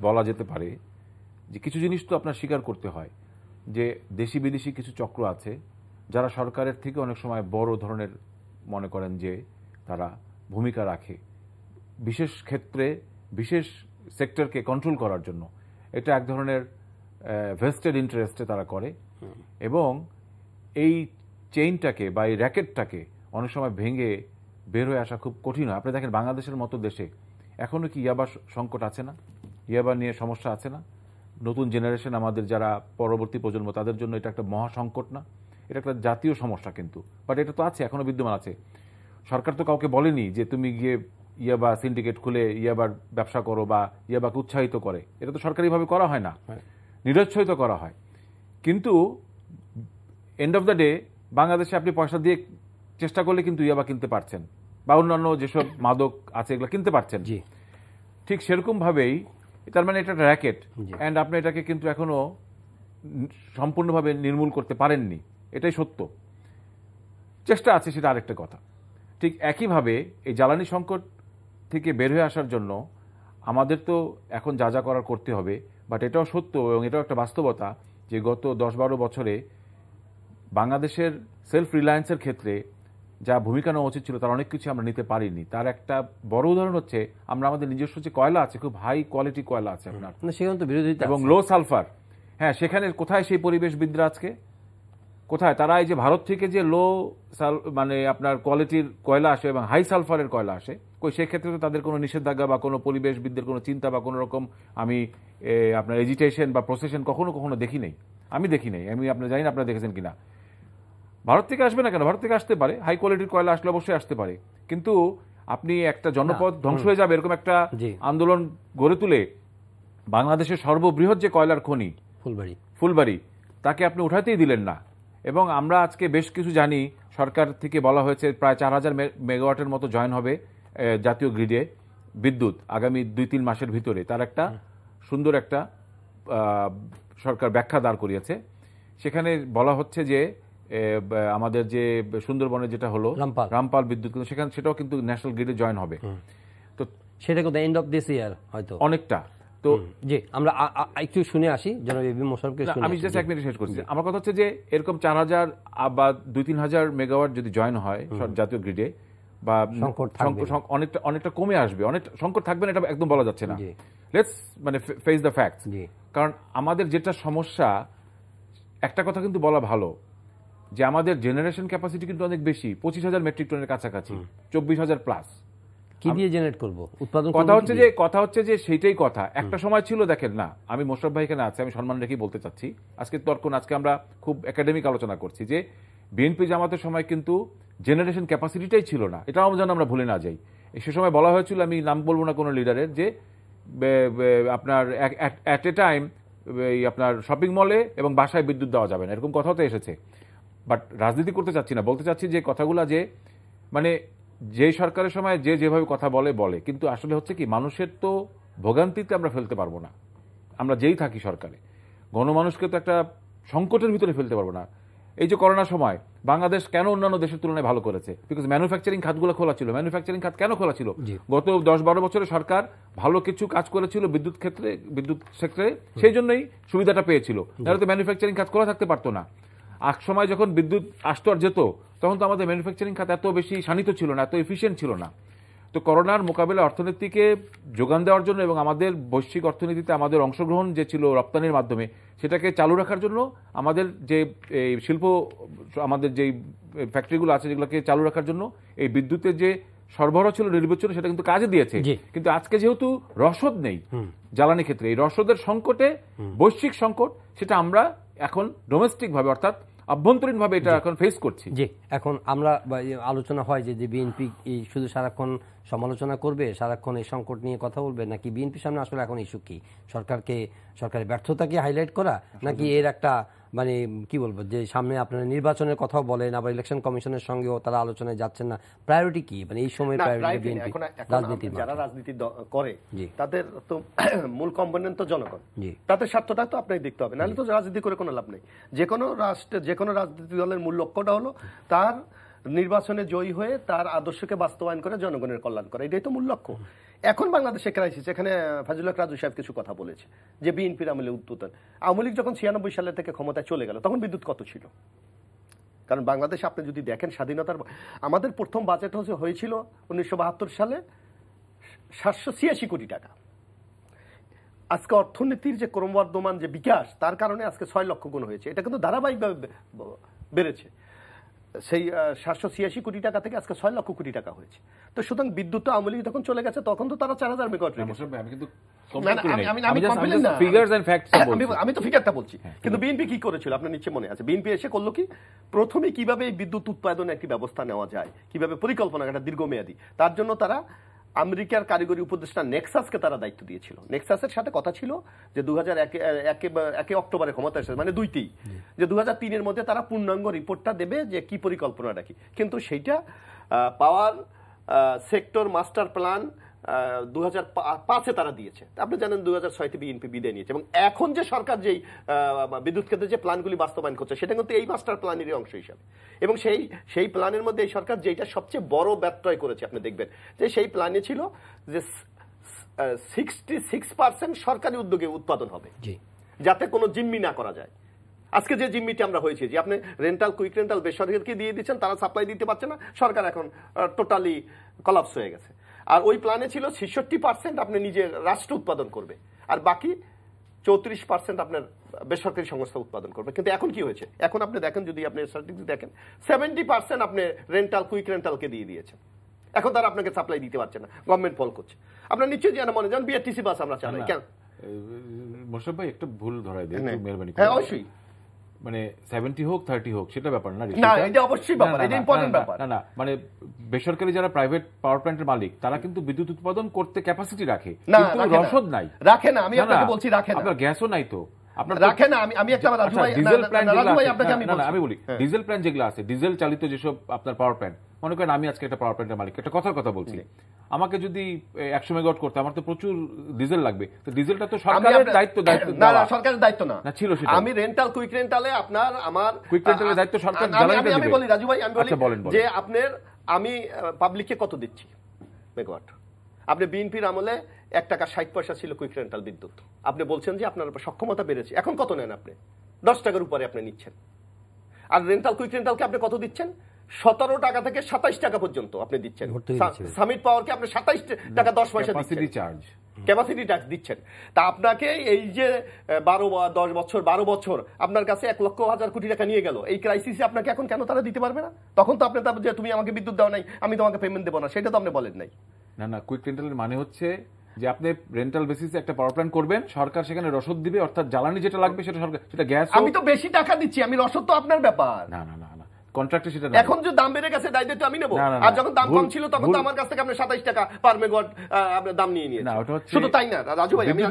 বলা যেতে পারে যে কিছু জিনিস তো আপনার স্বীকার করতে হয়, যে দেশি বিদেশি কিছু চক্র আছে যারা সরকারের থেকে অনেক সময় বড় ধরনের মনে করেন যে তারা ভূমিকা রাখে বিশেষ ক্ষেত্রে, বিশেষ সেক্টরকে কন্ট্রোল করার জন্য। এটা এক ধরনের ভেস্টেড ইন্টারেস্টে তারা করে, এবং এই চেইনটাকে বা এই র্যাকেটটাকে অনেক সময় ভেঙে বের হয়ে আসা খুব কঠিন হয়। আপনি দেখেন বাংলাদেশের মতো দেশে এখনো কি ইয়াবা সংকট আছে না, ইয়াবা নিয়ে সমস্যা আছে না? নতুন জেনারেশন, আমাদের যারা পরবর্তী প্রজন্ম, তাদের জন্য এটা একটা মহা সংকট না? এটা একটা জাতীয় সমস্যা কিন্তু, বাট এটা তো আছে, এখনো বিদ্যমান আছে। সরকার তো কাউকে বলেনি যে তুমি গিয়ে ইয়াবা সিন্ডিকেট খুলে ইয়াবার ব্যবসা করো বা ইয়াবাকে উৎসাহিত করে, এটা তো সরকারিভাবে করা হয় না, নিরুৎসাহিত করা হয়। কিন্তু এন্ড অফ দ্য ডে বাংলাদেশে আপনি পয়সা দিয়ে চেষ্টা করলে কিন্তু ইয়াবা কিনতে পারছেন, বা অন্যান্য যেসব মাদক আছে এগুলো কিনতে পারছেন। ঠিক সেরকম ভাবেই, তার মানে এটা একটা র্যাকেট, অ্যান্ড আপনি এটাকে কিন্তু এখনো সম্পূর্ণভাবে নির্মূল করতে পারেননি, এটাই সত্য। চেষ্টা আছে, সেটা আরেকটা কথা। ঠিক একইভাবে এই জ্বালানি সংকট থেকে বের হয়ে আসার জন্য আমাদের তো এখন যা যা করার করতে হবে, বাট এটাও সত্য এবং এটাও একটা বাস্তবতা যে গত 10-12 বছরে বাংলাদেশের সেলফ রিলায়েন্সের ক্ষেত্রে যা ভূমিকা নেওয়া উচিত ছিল তার অনেক কিছু আমরা নিতে পারিনি। তার একটা বড় উদাহরণ হচ্ছে আমরা আমাদের নিজস্ব যে কয়লা আছে, খুব হাই কোয়ালিটি কয়লা আছে আপনার, সেখানে তো বিরোধিতা এবং লো সালফার, হ্যাঁ, সেখানে কোথায় সেই পরিবেশবিদরা আজকে কোথায়? তারা এই যে ভারত থেকে যে লো মানে আপনার কোয়ালিটির কয়লা আসে এবং হাই সালফারের কয়লা আসে, সেক্ষেত্রে তো তাদের কোনো নিষেধাজ্ঞা বা কোনো পরিবেশবিদদের কোনো চিন্তা বা কোনো রকম আমি আপনার এজিটেশন বা প্রসেশন কখনো কখনো দেখি নেই, আমি দেখি নেই, আমি আপনার জানি না আপনারা দেখেছেন কিনা। ভারত থেকে আসবে না কেন, ভারত থেকে আসতে পারে, হাই কোয়ালিটির কয়লা আসলে অবশ্যই আসতে পারে, কিন্তু আপনি একটা জনপদ ধ্বংস হয়ে যাবে এরকম একটা আন্দোলন গড়ে তুলে বাংলাদেশের সর্ববৃহৎ যে কয়লার খনি ফুলবাড়ি তাকে আপনি উঠাতেই দিলেন না। এবং আমরা আজকে বেশ কিছু জানি, সরকার থেকে বলা হয়েছে প্রায় 4000 মেগাওয়াটের মতো জয়েন হবে জাতীয় গ্রিডে বিদ্যুৎ আগামী 2-3 মাসের ভিতরে। তার একটা সুন্দর একটা সরকার ব্যাখ্যা দাঁড় করিয়েছে। সেখানে বলা হচ্ছে যে আমাদের যে সুন্দরবনে যেটা হলো রামপাল বিদ্যুৎ, সেটাও কিন্তু ন্যাশনাল গ্রিডে জয়েন হবে। তো সেটা কিন্তু এন্ড অফ দিস ইয়ার হয়তো অনেকটা। তো জি আমরা একটু শুনে আসি জনাব এবি মোশাররফকে। আমি জাস্ট 1 মিনিট শেষ করছি। আমার কথা হচ্ছে যে এরকম 4000 বা 2-3 হাজার মেগাওয়াট যদি জয়েন হয় জাতীয় গ্রিডে, বা অনেকটা কমে আসবে, অনেক সংকট থাকবে না এটা একদম বলা যাচ্ছে না। লেটস মানে ফেস দ্য ফ্যাক্টস। কারণ আমাদের যেটা সমস্যা, একটা কথা কিন্তু বলা ভালো যে আমাদের জেনারেশন ক্যাপাসিটি কিন্তু অনেক বেশি, 25,000 মেট্রিক টনের কাছাকাছি, 24,000 প্লাস। কি দিয়ে জেনারেট করব উৎপাদন? কথা হচ্ছে যে সেইটাই কথা। একটা সময় ছিল, দেখেন না, আমি মোশাররফ ভাই এখানে আছে, আমি সম্মান রেখেই বলতে চাচ্ছি, আজকে তর্ক না, আজকে আমরা খুব একাডেমিক আলোচনা করছি যে বিএনপি জামাতের সময় কিন্তু জেনারেশন ক্যাপাসিটিটাই ছিল না, এটাও যেন আমরা ভুলে না যাই। সে সময় বলা হয়েছিল, আমি নাম বলবো না কোনো লিডারের, যে আপনার অ্যাট এ টাইম আপনার শপিং মলে এবং বাসায় বিদ্যুৎ দেওয়া যাবে না, এরকম কথাও তো এসেছে। বাট রাজনীতি করতে চাচ্ছি না, বলতে চাচ্ছি যে কথাগুলো যে মানে যে সরকারের সময় যে যেভাবে কথা বলে, কিন্তু আসলে হচ্ছে কি, মানুষের তো ভোগান্তিতে আমরা ফেলতে পারবো না। আমরা যেই থাকি সরকারে, গণমানুষকে তো একটা সংকটের ভিতরে ফেলতে পারবো না। এই যে করোনার সময় বাংলাদেশ কেন অন্যান্য দেশের তুলনায় ভালো করেছে? বিকজ ম্যানুফ্যাকচারিং খাতগুলো খোলা ছিল। ম্যানুফ্যাকচারিং খাত কেন খোলা ছিল? গত 10-12 বছরে সরকার ভালো কিছু কাজ করেছিল বিদ্যুৎ ক্ষেত্রে, সেই জন্যই সুবিধাটা পেয়েছিল। তাহলে তো ম্যানুফ্যাকচারিং খাত খোলা থাকতে পারতো না। এক সময় যখন বিদ্যুৎ আসতো আর যেত, তখন তো আমাদের ম্যানুফ্যাকচারিং খাত এত বেশি শানিত ছিল না, এত এফিশিয়েন্ট ছিল না। তো করোনার মোকাবেলা অর্থনীতিকে যোগান দেওয়ার জন্য এবং আমাদের বৈশ্বিক অর্থনীতিতে আমাদের অংশগ্রহণ যে ছিল রপ্তানির মাধ্যমে, সেটাকে চালু রাখার জন্য আমাদের যে শিল্প, আমাদের যে ফ্যাক্টরিগুলো আছে, যেগুলোকে চালু রাখার জন্য এই বিদ্যুতের যে সরবরাহ ছিল নির্বাচনে, সেটা কিন্তু কাজে দিয়েছে। কিন্তু আজকে যেহেতু রসদ নেই জ্বালানি ক্ষেত্রে, এই রসদের সংকটে, বৈশ্বিক সংকট, সেটা আমরা এখন ডোমেস্টিক ভাবে অর্থাৎ আভ্যন্তরীণ ভাবে এটা এখন ফেস করছি। জি, এখন আমরা আলোচনা হয় যে বিএনপি শুধু সারাক্ষণ সমালোচনা করবে, সারাক্ষণ এই সংকট নিয়ে কথা বলবে, নাকি বিএনপির সামনে আসলে এখন ইস্যু কি? সরকারের ব্যর্থতাকে হাইলাইট করা, নাকি এর একটা মানে কি বলবো, যে সামনে আপনারা নির্বাচনের কথাও বলেন, আবার ইলেকশন কমিশনের সঙ্গেও তারা আলোচনায় যাচ্ছেন না, প্রায়োরিটি কি মানে এই সময়? যারা রাজনীতি করে তাদের তো মূল কম্পোনেন্ট তো জনগণ, তাদের স্বার্থটা তো আপনাকে দেখতে হবে, নাহলে তো রাজনীতি করে কোনো লাভ নেই। যে কোনো রাজনীতি দলের মূল লক্ষ্যটা হলো তার নির্বাচনে জয়ী হয়ে তার আদর্শকে বাস্তবায়ন করে জনগণের কল্যাণ করা, এটাই তো মূল লক্ষ্য। এখন বাংলাদেশে ক্রাইসিস, এখানে ফাজলুল হক রাজু সাহেব কিছু কথা বলেছে যে বিএনপির আমলে উত্তোলন। আওয়ামী লীগ যখন 96 সালে থেকে ক্ষমতায় চলে গেল, তখন বিদ্যুৎ কত ছিল? কারণ বাংলাদেশে আপনি যদি দেখেন, স্বাধীনতার আমাদের প্রথম বাজেট হয়েছিল 1972 সালে 786 কোটি টাকা। আজকে অর্থনীতির যে ক্রমবর্ধমান যে বিকাশ, তার কারণে আজকে 6 লক্ষ গুণ হয়েছে। এটা কিন্তু ধারাবাহিকভাবে বেড়েছে। সেই 786 কোটি টাকা থেকে আজকে 6 লক্ষ কোটি টাকা হয়েছে। তো সুতরাং বিদ্যুৎ তো আওয়ামী লীগ যখন চলে গেছে, তখন তো তারা 4000 মেগাওয়াট রেখেছে। আমি তো ফিগারটা বলছি, কিন্তু বিএনপি কি করেছিল আপনার নিশ্চয় মনে আছে। বিএনপি এসে করলো কি, প্রথমে কিভাবে বিদ্যুৎ উৎপাদনের একটি ব্যবস্থা নেওয়া যায়, কিভাবে পরিকল্পনা একটা দীর্ঘমেয়াদী, তার জন্য তারা আমেরিকার কারিগরি উপদেষ্টা নেক্সাসকে তারা দায়িত্ব দিয়েছিল। নেক্সাসের সাথে কথা ছিল যে 2001 অক্টোবরে ক্ষমতা এসেছে, মানে 2টি, যে 2003-এর মধ্যে তারা পূর্ণাঙ্গ রিপোর্টটা দেবে যে কি পরিকল্পনাটা কি। কিন্তু সেইটা পাওয়ার সেক্টর মাস্টার প্ল্যান 2005-এ তারা দিয়েছে। আপনি জানেন 2006-তে বিএনপি বিদায় নিয়েছে, এবং এখন যে সরকার যেই বিদ্যুৎ ক্ষেত্রে যে প্ল্যানগুলি বাস্তবায়ন করছে, সেটা কিন্তু এই মাস্টার প্ল্যানেরই অংশ হিসাবে। এবং সেই প্ল্যানের মধ্যে এই সরকার যেটা সবচেয়ে বড় ব্যত্যয় করেছে, আপনি দেখবেন যে সেই প্ল্যানে ছিল যে 66% সরকারি উদ্যোগে উৎপাদন হবে, যাতে কোনো জিম্মি না করা যায়। আজকে যে জিম্মিটি আমরা হয়েছে, যে আপনি কুইক রেন্টাল বেসরকারকে দিয়ে দিচ্ছেন, তারা সাপ্লাই দিতে পারছে না, সরকার এখন টোটালি কলাপস হয়ে গেছে। আর ওই প্ল্যানে ছিল 66% আপনি নিজে রাষ্ট্র উৎপাদন করবে, আর বাকি 34% আপনার বেসরকারি সংস্থা উৎপাদন করবে। কিন্তু এখন কি হয়েছে, এখন আপনি দেখেন, যদি আপনি স্ট্যাটিস্টিক্স দেখেন, 70% আপনি কুইক রেন্টালকে দিয়ে দিয়েছেন। এখন তারা আপনাকে সাপ্লাই দিতে পারছে না, গভর্নমেন্ট ফল করছে। আপনার নিশ্চয়ই জানা মনে যান বিআরটিসি বাস আমরা চালাই কেন? মোশাররফ ভাই একটা ভুল ধরাই দেন, মেহরবানি করে। হ্যাঁ, অবশ্যই। মানে 70 হোক 30 হোক সেটা ব্যাপার না, না এটা অবশ্যই ব্যাপার, এটা ইম্পর্টেন্ট ব্যাপার। না মানে বেসরকারি যারা প্রাইভেট পাওয়ার প্ল্যান্টের মালিক তারা কিন্তু বিদ্যুৎ উৎপাদন করতে ক্যাপাসিটি রাখে, কিন্তু রসদ নাই, রাখে না। আমি আপনাকে বলছি রাখে না, আপনার গ্যাসও নাই তো, আপনার রাখে না। আমি একটা রাজু ভাই আপনাকে আমি বলি ডিজেল প্ল্যান্ট যেগুলো আছে, ডিজেল চালিত যেসব আপনার পাওয়ার প্ল্যান্ট, মনে করেন আমি আজকে একটা পাওয়ার প্ল্যান্টের মালিক, একটা কথার কথা বলছি, আমাকে যদি 100 মেগাওয়াট করতে আমার তো প্রচুর ডিজেল লাগবে, তো ডিজেলটা তো সরকারের দায়িত্ব না, সরকারের দায়িত্ব না ছিল সেটা। আমি রেন্টাল কুইক রেন্টালে আপনার আমার কুইক রেন্টালের দায়িত্ব সরকার জ্বালানিটা দিবে। আমি বলি রাজু ভাই, আমি বলি যে আপনার আমি পাবলিককে কত দিচ্ছি মেগাওয়াট। আপনি বিএনপির আমলে 1 টাকা 60 পয়সা ছিল কুইক রেন্টাল বিদ্যুৎ, আপনি বলছেন যে আপনার সক্ষমতা বেড়েছে, এখন কত নেন আপনি? 10 টাকার উপরে আপনি নিচ্ছেন। আর রেন্টাল কুইক রেন্টালকে আপনি কত দিচ্ছেন? 17 টাকা থেকে 27 টাকা পর্যন্ত আপনি দিচ্ছেন। সামিট পাওয়ারকে আপনি 27 টাকা 10 পয়সা দিচ্ছেন, ক্যাপাসিটি ট্যাক্স দিচ্ছেন। তা আপনাকে এই যে 10 বছর 12 বছর আপনার কাছে 1,00,000 কোটি টাকা নিয়ে গেল, এই ক্রাইসিসে আপনাকে এখন কেন তারা দিতে পারবে না? তখন তো আপনি যে তুমি আমাকে বিদ্যুৎ দাও নাই, আমি তোমাকে পেমেন্ট দেবো না, সেটা তো আপনি বলেন নাই। না কুইক রেন্টালের মানে হচ্ছে যে আপনি রেন্টাল বেসিসে একটা পাওয়ার প্ল্যান্ট করবেন, সরকার সেখানে রসদ দিবে, অর্থাৎ জ্বালানি যেটা লাগবে সেটা সরকার, সেটা গ্যাস। আমি তো বেশি টাকা দিচ্ছি, আমি রসদ তো আপনার ব্যাপার। না কন্ট্রাক্টে সেটা না। এখন যে দাম বেড়ে গেছে দায়িত্ব আমি নেব, আর যখন দাম কম ছিল তখন তো আমার কাছ থেকে আপনি 27 টাকা পার মেগাওয়াট আপনি দাম নিয়ে নিয়েছেন। শুধু তাই না রাজু ভাই, আমি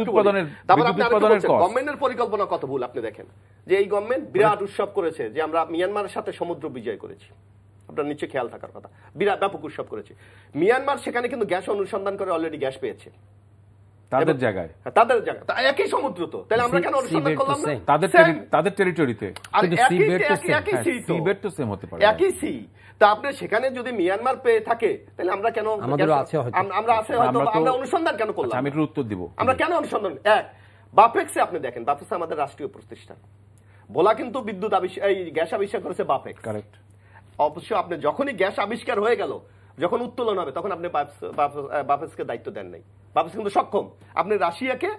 গভর্নমেন্টের পরিকল্পনা কত ভুল আপনি দেখেন, যে এই গভর্নমেন্ট বিরাট উৎসব করেছে যে আমরা মিয়ানমারের সাথে সমুদ্র বিজয় করেছি, আপনার নিচে খেয়াল থাকার কথা, বিরাট ব্যাপক উৎসব করেছে। মিয়ানমার সেখানে কিন্তু গ্যাস অনুসন্ধান করে অলরেডি গ্যাস পেয়েছে তাদের জায়গায়, একই সমুদ্র, তো তাহলে আমরা কেন অনুসন্ধান করলাম না তাদের টেরিটরিতে? একই সি। তা আপনি সেখানে যদি মিয়ানমার পেয়ে থাকে তাহলে আমরা কেন আমরা অনুসন্ধান কেন করলাম? আমি একটু উত্তর দিব, আমরা কেন অনুসন্ধান? বাপেক্সে আপনি দেখেন, বাপেক্স আমাদের রাষ্ট্রীয় প্রতিষ্ঠান, বলা কিন্তু বিদ্যুৎ এই গ্যাস আবিষ্কার করেছে বাপেক্স। কারেক্ট। অবশ্য আপনি যখনই গ্যাস আবিষ্কার হয়ে গেল, যখন উত্তোলন হবে, তখন আপনি বাপেক্সকে দায়িত্ব দেন নাই। বাপেক্স কিন্তু সক্ষম, আপনি রাশিয়াকে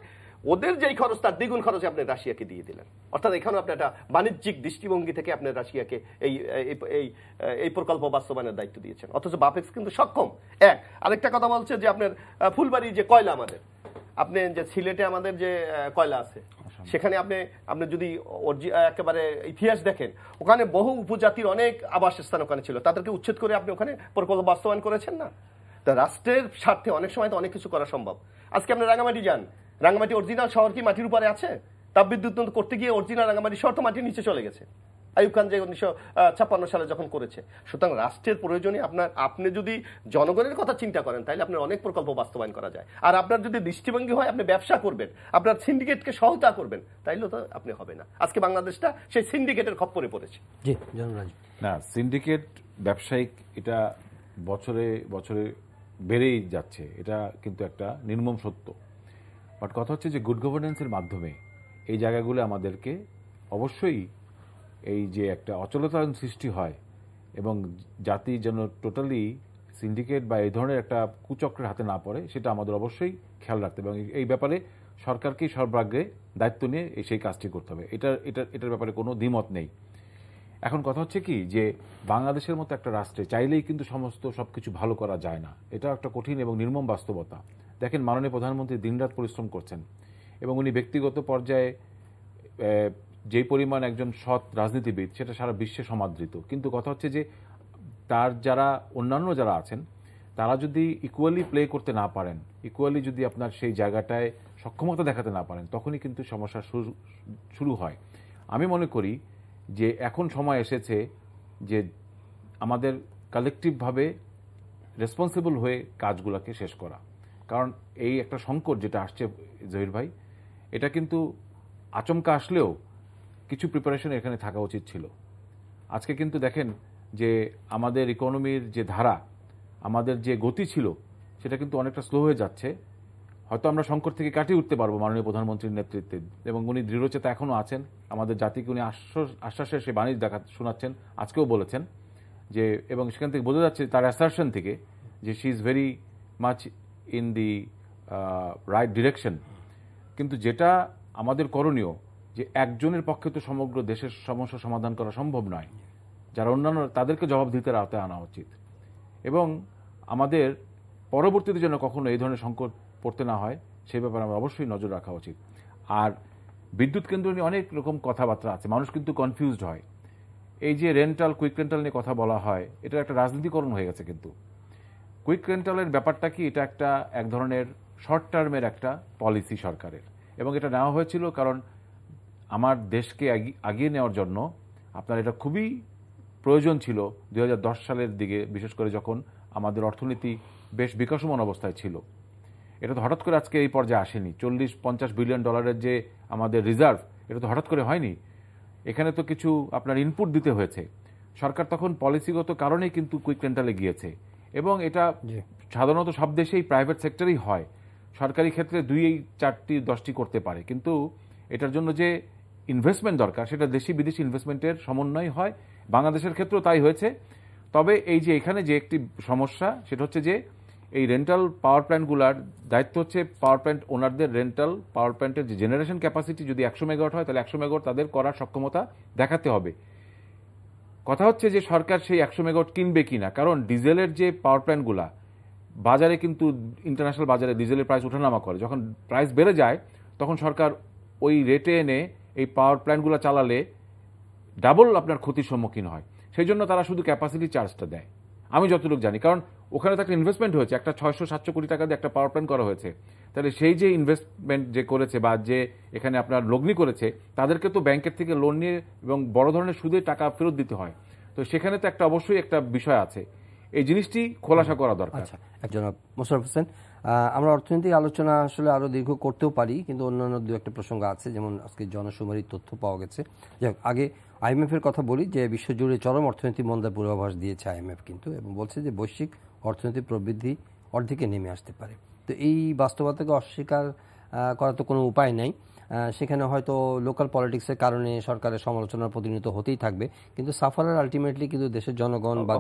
ওদের যেই খরচ তার দ্বিগুণ খরচ আপনি রাশিয়াকে দিয়ে দিলেন। অর্থাৎ এখানে আপনি একটা বাণিজ্যিক দৃষ্টিভঙ্গি থেকে আপনি রাশিয়াকে এই প্রকল্প বাস্তবায়নের দায়িত্ব দিয়েছেন, অথচ বাপেক্স কিন্তু সক্ষম। আরেকটা কথা বলছে যে আপনার ফুলবাড়ি যে কয়লা, আমাদের আপনি যে সিলেটে আমাদের যে কয়লা আছে, সেখানে আপনি যদি একেবারে ইতিহাস দেখেন, ওখানে বহু উপজাতির অনেক আবাসস্থান ওখানে ছিল, তাদেরকে উচ্ছেদ করে আপনি ওখানে প্রকল্প বাস্তবায়ন করেছেন না? তা রাষ্ট্রের স্বার্থে অনেক সময় তো অনেক কিছু করা সম্ভব। আজকে আপনি রাঙামাটি যান, রাঙামাটি অরিজিনাল শহর কি মাটির উপরে আছে? তাপবিদ্যুৎ করতে গিয়ে অরিজিনাল রাঙামাটি শহর তো মাটির নিচে চলে গেছে, আইয়ুব খান যে 1956 সালে যখন করেছে। সুতরাং রাষ্ট্রের প্রয়োজনে আপনি যদি জনগণের কথা চিন্তা করেন, তাহলে আপনার অনেক প্রকল্প বাস্তবায়ন করা যায়। আর আপনার যদি দৃষ্টিভঙ্গি হয় আপনি ব্যবসা করবেন, আপনার সিন্ডিকেটকে সহায়তা করবেন, তাইলে তো আপনি হবে না। আজকে বাংলাদেশটা সেই সিন্ডিকেটের খপ্পরে পড়েছে। না, সিন্ডিকেট ব্যবসায়িক এটা বছরে বছরে বেড়েই যাচ্ছে, এটা কিন্তু একটা নির্মম সত্য। বাট কথা হচ্ছে যে গুড গভর্নেন্সের মাধ্যমে এই জায়গাগুলো আমাদেরকে অবশ্যই এই যে একটা অচলতায়ন সৃষ্টি হয় এবং জাতি যেন টোটালি সিন্ডিকেট বা এই ধরনের একটা কুচক্রের হাতে না পড়ে, সেটা আমাদের অবশ্যই খেয়াল রাখতে হবে এবং এই ব্যাপারে সরকারকেই সর্বাগ্রে দায়িত্ব নিয়ে সেই কাজটি করতে হবে। এটার ব্যাপারে কোনো দ্বিমত নেই। এখন কথা হচ্ছে কি যে বাংলাদেশের মতো একটা রাষ্ট্রে চাইলেই কিন্তু সবকিছু ভালো করা যায় না, এটা একটা কঠিন এবং নির্মম বাস্তবতা। দেখেন, মাননীয় প্রধানমন্ত্রী দিনরাত পরিশ্রম করছেন এবং উনি ব্যক্তিগত পর্যায়ে যেই পরিমাণ একজন সৎ রাজনীতিবিদ, সেটা সারা বিশ্বে সমাদৃত। কিন্তু কথা হচ্ছে যে তার অন্যান্য যারা আছেন, তারা যদি ইকুয়ালি প্লে করতে না পারেন, ইকুয়ালি যদি আপনার সেই জায়গাটায় সক্ষমতা দেখাতে না পারেন, তখনই কিন্তু সমস্যা শুরু হয়। আমি মনে করি যে এখন সময় এসেছে যে আমাদের কালেকটিভভাবে রেসপন্সিবল হয়ে কাজগুলোকে শেষ করা। কারণ এই একটা সংকট যেটা আসছে জহির ভাই, এটা কিন্তু আচমকা আসলেও কিছু প্রিপারেশন এখানে থাকা উচিত ছিল। আজকে কিন্তু দেখেন যে আমাদের ইকোনমির যে ধারা, আমাদের যে গতি ছিল, সেটা কিন্তু অনেকটা স্লো হয়ে যাচ্ছে। হয়তো আমরা সংকট থেকে কাটিয়ে উঠতে পারবো মাননীয় প্রধানমন্ত্রীর নেতৃত্বে, এবং উনি দৃঢ়চেতা এখনও আছেন। আমাদের জাতিকে উনি আশ্বাসের সে বাণী শোনাচ্ছেন, আজকেও বলেছেন যে, এবং সেখান থেকে বোঝা যাচ্ছে তার অ্যাসারশন থেকে যে she is very much in the right direction. কিন্তু যেটা আমাদের করণীয়, যে একজনের পক্ষে তো সমগ্র দেশের সমস্যা সমাধান করা সম্ভব নয়, যারা অন্যান্য তাদেরকে জবাবদিহিতার আওতায় আনা উচিত এবং আমাদের পরবর্তীতে যেন কখনো এই ধরনের সংকট পড়তে না হয় সেই ব্যাপারে আমরা অবশ্যই নজর রাখা উচিত। আর বিদ্যুৎ কেন্দ্র নিয়ে অনেক রকম কথাবার্তা আছে, মানুষ কিন্তু কনফিউজড হয়। এই যে রেন্টাল, কুইক রেন্টাল নিয়ে কথা বলা হয়, এটা একটা রাজনীতিকরণ হয়ে গেছে। কিন্তু কুইক রেন্টালের ব্যাপারটা কি, এটা একটা এক ধরনের শর্ট টার্মের একটা পলিসি সরকারের, এবং এটা নেওয়া হয়েছিল কারণ আমার দেশকে এগিয়ে নেওয়ার জন্য আপনার এটা খুবই প্রয়োজন ছিল 2010 সালের দিকে, বিশেষ করে যখন আমাদের অর্থনীতি বেশ বিকাশমান অবস্থায় ছিল। এটা তো হঠাৎ করে আজকে এই পর্যায়ে আসেনি। 40-50 বিলিয়ন ডলারের যে আমাদের রিজার্ভ, এটা তো হঠাৎ করে হয়নি। এখানে তো কিছু আপনার ইনপুট দিতে হয়েছে। সরকার তখন পলিসিগত কারণেই কিন্তু কুইক রেন্টালে গিয়েছে, এবং এটা সাধারণত সব দেশেই প্রাইভেট সেক্টরেই হয়। সরকারি ক্ষেত্রে 2-4-10টি করতে পারে, কিন্তু এটার জন্য যে ইনভেস্টমেন্ট দরকার সেটা দেশি বিদেশি ইনভেস্টমেন্টের সমন্বয় হয়। বাংলাদেশের ক্ষেত্রেও তাই হয়েছে। তবে এই যে এখানে যে একটি সমস্যা, সেটা হচ্ছে যে এই রেন্টাল পাওয়ার প্ল্যান্টগুলোর দায়িত্ব হচ্ছে পাওয়ার প্ল্যান্ট ওনারদের রেন্টাল পাওয়ার প্ল্যান্টের যে জেনারেশন ক্যাপাসিটি যদি 100 মেগাওয়াট হয়, তাহলে 100 মেগাওয়াট তাদের করার সক্ষমতা দেখাতে হবে। কথা হচ্ছে যে সরকার সেই 100 মেগাওয়াট কিনবে কিনা, কারণ ডিজেলের যে পাওয়ার প্ল্যান্টগুলা বাজারে কিন্তু ইন্টারন্যাশনাল বাজারে ডিজেলের প্রাইস ওঠানামা করে। যখন প্রাইস বেড়ে যায় তখন সরকার ওই রেটে এনে এই পাওয়ার প্ল্যান্টগুলো চালালে ডাবল আপনার ক্ষতির সম্মুখীন হয়। সেই জন্য তারা শুধু ক্যাপাসিটি চার্জটা দেয়, আমি যতটুকু জানি। কারণ ওখানে তো একটা ইনভেস্টমেন্ট হয়েছে, একটা 600-700 কোটি টাকা দিয়ে একটা পাওয়ার প্ল্যান্ট করা হয়েছে। তাহলে সেই যে ইনভেস্টমেন্ট যে করেছে বা যে এখানে আপনার লগ্নি করেছে, তাদেরকে তো ব্যাংকের থেকে লোন নিয়ে এবং বড় ধরনের সুদে টাকা ফেরত দিতে হয়। তো সেখানে তো একটা অবশ্যই একটা বিষয় আছে, এই জিনিসটি খোলাসা করা দরকার। আচ্ছা, একজন মোশাররফ হোসেন, আমরা অর্থনৈতিক আলোচনা আসলে আরো দীর্ঘ করতেও পারি, কিন্তু অন্যান্য দু একটা প্রসঙ্গ আছে, যেমন আজকে জনশুমারির তথ্য পাওয়া গেছে। যাই হোক, আগে আইএমএফ এর কথা বলি, যে বিশ্বজুড়ে চরম অর্থনৈতিক মন্দার পূর্বাভাস দিয়েছে আইএমএফ কিন্তু, এবং বলছে যে বৈশ্বিক অর্থনৈতিক প্রবৃদ্ধি অর্ধেকে নেমে আসতে পারে। তো এই বাস্তবতাকে অস্বীকার করার তো কোনো উপায় নাই। সেখানে হয়তো লোকাল পলিটিক্সের কারণে সরকারের সমালোচনার প্রতিনিয়ত হতেই থাকবে, কিন্তু সাফারার আলটিমেটলি কিন্তু দেশের জনগণ, বা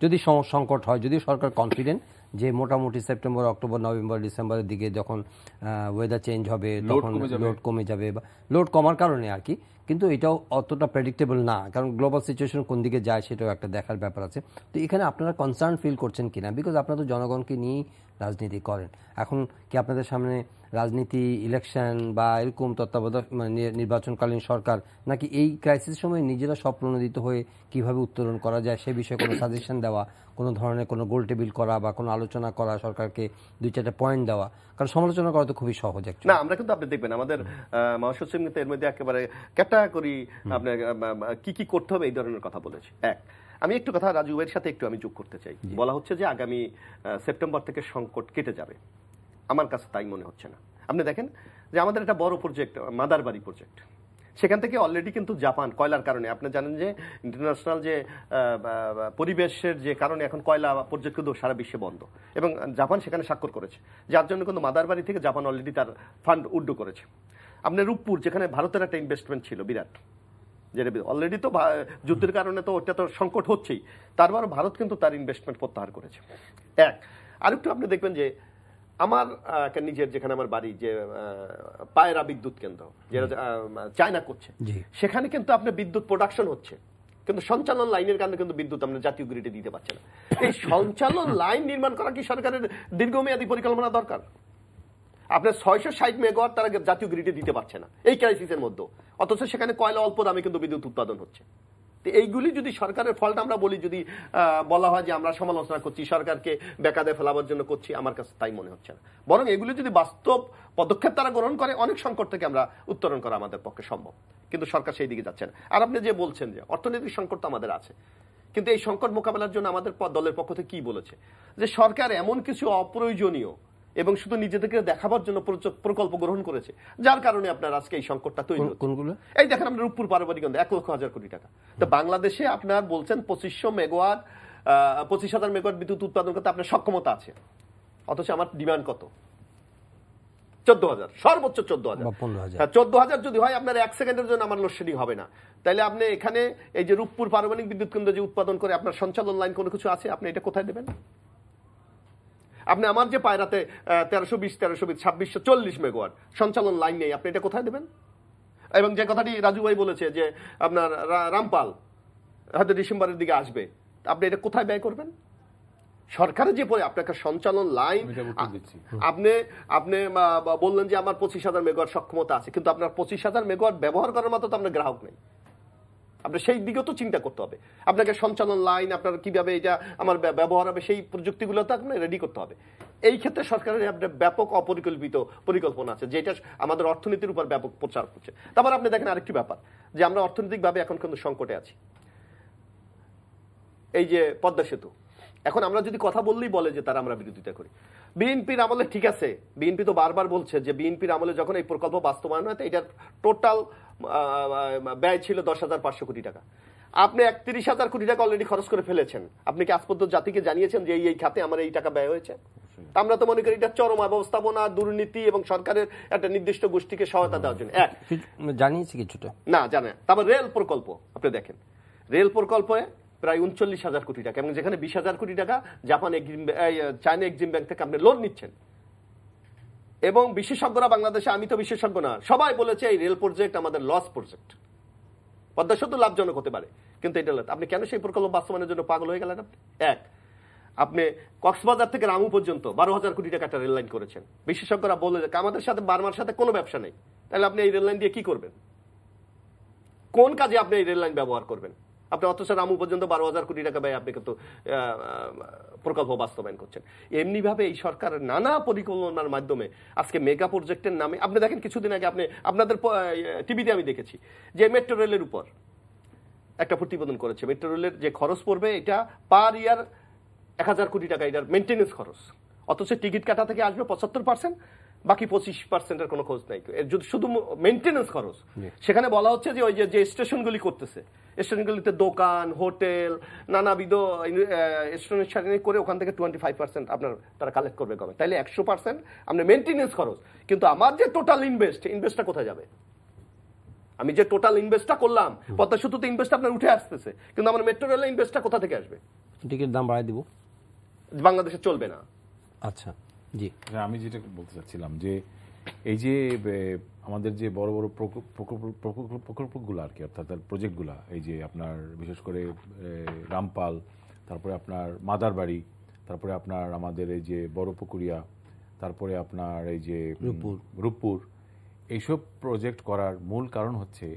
যদি সংকট হয়, যদি সরকার কনফিডেন্ট যে মোটামুটি সেপ্টেম্বর, অক্টোবর, নভেম্বর, ডিসেম্বরের দিকে যখন ওয়েদার চেঞ্জ হবে তখন লোড কমে যাবে, বা লোড কমার কারণে আর কি। কিন্তু এটাও অতটা প্রেডিক্টেবল না, কারণ গ্লোবাল সিচুয়েশন কোন দিকে যায় সেটাও একটা দেখার ব্যাপার আছে। তো এখানে আপনারা কনসার্ন ফিল করছেন কিনা, বিকজ আপনারা তো জনগণকে নিয়েই রাজনীতি করেন। এখন কি আপনাদের সামনে রাজনীতি, ইলেকশন বা এরকম তত্ত্বাবধায়ক নির্বাচনকালীন সরকার, নাকি এই ক্রাইসিস সময় নিজেরা স্বপ্রণোদিত হয়ে কিভাবে উত্তরণ করা যায় সে বিষয়ে কোনো সাজেশন দেওয়া, কোনো ধরনের কোনো গোল টেবিল করা বা কোনো আলোচনা করা, সরকারকে 2-4টা পয়েন্ট দেওয়া? কারণ সমালোচনা করা তো খুবই সহজ না। আমরা কিন্তু আপনি দেখবেন আমাদের মহাসচিব কিন্তু এর মধ্যে একেবারে ক্যাটাগরি আপনার কি কি করতে হবে এই ধরনের কথা বলেছে। আমি একটু কথা রাজু ভাইয়ের সাথে একটু আমি যোগ করতে চাই। বলা হচ্ছে যে আগামী সেপ্টেম্বর থেকে সংকট কেটে যাবে, আমার কাছে তাই মনে হচ্ছে না। আপনি দেখেন যে আমাদের একটা বড় প্রজেক্ট মাদারবাড়ি প্রজেক্ট, সেখান থেকে অলরেডি কিন্তু জাপান কয়লার কারণে, আপনি জানেন যে ইন্টারন্যাশনাল যে পরিবেশের যে কারণে এখন কয়লা প্রজেক্ট কিন্তু সারা বিশ্বে বন্ধ, এবং জাপান সেখানে স্বাক্ষর করেছে, যার জন্য কিন্তু মাদারবাড়ি থেকে জাপান অলরেডি তার ফান্ড উড্ডু করেছে। আপনি রূপপুর, যেখানে ভারতের একটা ইনভেস্টমেন্ট ছিল বিরাট, যেটা অলরেডি তো যুদ্ধের কারণে তো ওটা তো সংকট হচ্ছেই, তারপর ভারত কিন্তু তার ইনভেস্টমেন্ট প্রত্যাহার করেছে। আরেকটু আপনি দেখবেন যে আমার নিজের যেখানে আমার বাড়ি, যে পায়রা বিদ্যুৎ কেন্দ্র যেটা চায়না করছে, সেখানে কিন্তু আপনার বিদ্যুৎ প্রোডাকশন হচ্ছে, কিন্তু সঞ্চালন লাইনের কারণে কিন্তু বিদ্যুৎ আমরা জাতীয় গ্রিডে দিতে পারছে না। এই সঞ্চালন লাইন নির্মাণ করা কি সরকারের দীর্ঘমেয়াদী পরিকল্পনা দরকার? আপনার 660 মেগাওয়াট তারা জাতীয় গ্রিডে দিতে পারছে না এই ক্রাইসিসের মধ্যে, অথচ সেখানে কয়লা অল্প দামে কিন্তু বিদ্যুৎ উৎপাদন হচ্ছে। এইগুলি যদি সরকারের ফলটা আমরা বলি, যদি বলা হয় যে আমরা সমালোচনা করছি, সরকারকে বেকায়দে ফেলাবার জন্য করছি, আমার কাছে তাই মনে হচ্ছে না। বরং এগুলি যদি বাস্তব পদক্ষেপ তারা গ্রহণ করে, অনেক সংকট থেকে আমরা উত্তরণ করা আমাদের পক্ষে সম্ভব, কিন্তু সরকার সেই দিকে যাচ্ছে না। আর আপনি যে বলছেন যে অর্থনৈতিক সংকট তো আমাদের আছে, কিন্তু এই সংকট মোকাবেলার জন্য আমাদের দলের পক্ষ থেকে কি বলেছে, যে সরকার এমন কিছু অপ্রয়োজনীয় এবং শুধু নিজেদেরকে দেখাবার জন্য প্রকল্প গ্রহণ করেছে, যার কারণে আপনার আজকে এই সংকটটা তৈরি হচ্ছে। এই দেখেন আপনার রূপপুর পারমাণবিক কেন্দ্র 1,00,000 কোটি টাকা। তো বাংলাদেশে আপনার বলছেন 2500 মেগাওয়াট 25,000 মেগাওয়াট বিদ্যুৎ উৎপাদন করতে আপনার সক্ষমতা আছে, অথচ আমার ডিমান্ড কত? 14,000, সর্বোচ্চ 14,000। 14,000 যদি হয়, আপনার 1 সেকেন্ডের জন্য আমার লোডশেডিং হবে না। তাইলে আপনি এখানে এই যে রূপপুর পারমাণবিক বিদ্যুৎ কেন্দ্র যে উৎপাদন করে, আপনার সঞ্চালন লাইন কোনো কিছু আছে, আপনি এটা কোথায় দেবেন? আপনি আমার যে পায়রাতে 1320, 2640 মেগাওয়াট সঞ্চালন লাইন নেই, আপনি এটা কোথায় দেবেন? এবং যে কথাটি রাজু ভাই বলেছে যে আপনার রামপাল হয়তো ডিসেম্বরের দিকে আসবে, আপনি এটা কোথায় ব্যয় করবেন? সরকারের যে আপনাকে সঞ্চালন লাইন, আপনি আপনি বললেন যে আমার 25,000 মেগাওয়াট সক্ষমতা আছে, কিন্তু আপনার 25,000 মেগাওয়াট ব্যবহার করার মতো তো আপনার গ্রাহক নেই। আপনার সেই দিকেও তো চিন্তা করতে হবে। আপনাকে সঞ্চালন লাইন, আপনার কিভাবে এটা আমার ব্যবহার হবে, সেই প্রযুক্তিগুলো তো আপনার রেডি করতে হবে। এই ক্ষেত্রে সরকারের ব্যাপক অপরিকল্পিত পরিকল্পনা আছে, যেটা আমাদের অর্থনীতির উপর ব্যাপক প্রচার করছে। তারপর আপনি দেখেন আরেকটি ব্যাপার, যে আমরা অর্থনৈতিকভাবে এখন কিন্তু সংকটে আছি। এই যে পদ্মা সেতু, এখন আমরা যদি কথা বললেই বলে যে তারা আমরা বিরোধিতা করি। বিএনপির আমলে ঠিক আছে, বিএনপি তো বারবার বলছে যে বিএনপির আমলে যখন এই প্রকল্প বাস্তবায়ন হয়, এটার টোটাল ব্যয় ছিল 10,500 কোটি টাকা। আপনি 31,000 কোটি টাকা অলরেডি খরচ করে ফেলেছেন। আপনি কি আজ পর্যন্ত জাতিকে জানিয়েছেন যে এই খাতে আমার এই টাকা ব্যয় হয়েছে? আমরা তো মনে করি এটা চরম অব্যবস্থাপনা, দুর্নীতি এবং সরকারের একটা নির্দিষ্ট গোষ্ঠীকে সহায়তা দেওয়ার জন্য। জানিয়েছি কিছুটা না জানে। তারপর রেল প্রকল্প আপনি দেখেন, রেল প্রকল্পে প্রায় 39,000 কোটি টাকা, এবং যেখানে 20,000 কোটি টাকা চায়না এক্সিম ব্যাংক থেকে আপনি লোন নিচ্ছেন। এবং বিশেষজ্ঞরা বাংলাদেশে, আমি তো বিশেষজ্ঞ না, সবাই বলেছে এই রেল প্রজেক্ট আমাদের লস প্রজেক্ট। পদ্মা সেতু লাভজনক হতে পারে, কিন্তু এটা আপনি কেন সেই প্রকল্প বাস্তবায়নের জন্য পাগল হয়ে গেলেন? আপনি কক্সবাজার থেকে রামু পর্যন্ত 12,000 কোটি টাকা একটা রেল লাইন করেছেন। বিশেষজ্ঞরা বলে যে আমাদের সাথে বার্মার সাথে কোনো ব্যবসা নেই, তাহলে আপনি এই রেল লাইন দিয়ে কি করবেন? কোন কাজে আপনি এই রেল লাইন ব্যবহার করবেন? আপনি অথচ রামু পর্যন্ত 12,000 কোটি টাকা ব্যয় আপনি কিন্তু প্রকল্প বাস্তবায়ন করছেন। এমনি ভাবে এই সরকারের নানা পরিকল্পনার মাধ্যমে আজকে মেগা প্রজেক্টের নামে, আপনি দেখেন কিছুদিন আগে আপনাদের টিভিতে আমি দেখেছি যে মেট্রো রেলের উপর একটা প্রতিবেদন করেছে। মেট্রো রেলের যে খরচ পড়বে এটা পার ইয়ার 1,000 কোটি টাকা, এটার মেনটেন্যান্স খরচ। অথচ টিকিট কাটা থেকে আসবে 75%, বাকি 25%-এর কোনো খোঁজ নাই। শুধু মেনটেন্যান্স খরচ। সেখানে বলা হচ্ছে যে ওই যে স্টেশনগুলি করতেছে, স্টেশনগুলিতে দোকান, হোটেল, নানাবিধ স্টেশন করে ওখান থেকে 25% আপনার তারা কালেক্ট করবে গভর্নমেন্ট। তাইলে 100% আপনার মেনটেন্যান্স খরচ। কিন্তু আমার যে টোটাল ইনভেস্টটা কোথায় যাবে? আমি যে টোটাল ইনভেস্টটা করলাম, পদ্মা সেতুতে ইনভেস্ট আপনার উঠে আসতেছে, কিন্তু আমার মেট্রো রেলের ইনভেস্টটা কোথা থেকে আসবে? টিকিট দাম বাড়ায় দিব, বাংলাদেশে চলবে না। আচ্ছা, জি, আমি যেটা বলতে চাচ্ছিলাম যে এই যে আমাদের যে বড় বড় প্রকল্পগুলো আর কি, অর্থাৎ প্রজেক্টগুলো, এই যে আপনার বিশেষ করে রামপাল, তারপরে আপনার মাদারবাড়ি, তারপরে আপনার আমাদের এই যে বড় পুকুরিয়া, তারপরে আপনার এই যে রূপপুর, এইসব প্রজেক্ট করার মূল কারণ হচ্ছে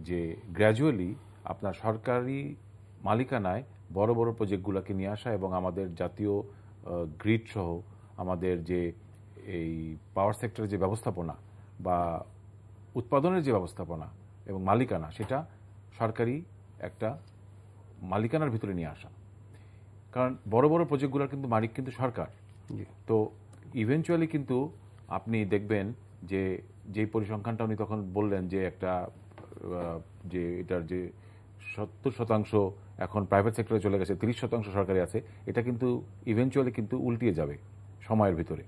যে গ্র্যাজুয়ালি আপনার সরকারি মালিকানায় বড় বড় প্রজেক্টগুলোকে নিয়ে আসা এবং আমাদের জাতীয় গ্রিড সহ আমাদের যে এই পাওয়ার সেক্টরের যে ব্যবস্থাপনা বা উৎপাদনের যে ব্যবস্থাপনা এবং মালিকানা, সেটা সরকারি একটা মালিকানার ভিতরে নিয়ে আসা। কারণ বড় বড় প্রজেক্টগুলোর কিন্তু মালিক কিন্তু সরকার। তো ইভেনচুয়ালি কিন্তু আপনি দেখবেন যে যেই পরিসংখ্যানটা উনি তখন বললেন যে একটা যে এটার যে 70% এখন প্রাইভেট সেক্টরে চলে গেছে, 30% সরকারি আছে, এটা কিন্তু ইভেনচুয়ালি কিন্তু উল্টিয়ে যাবে সময়ের ভিতরে।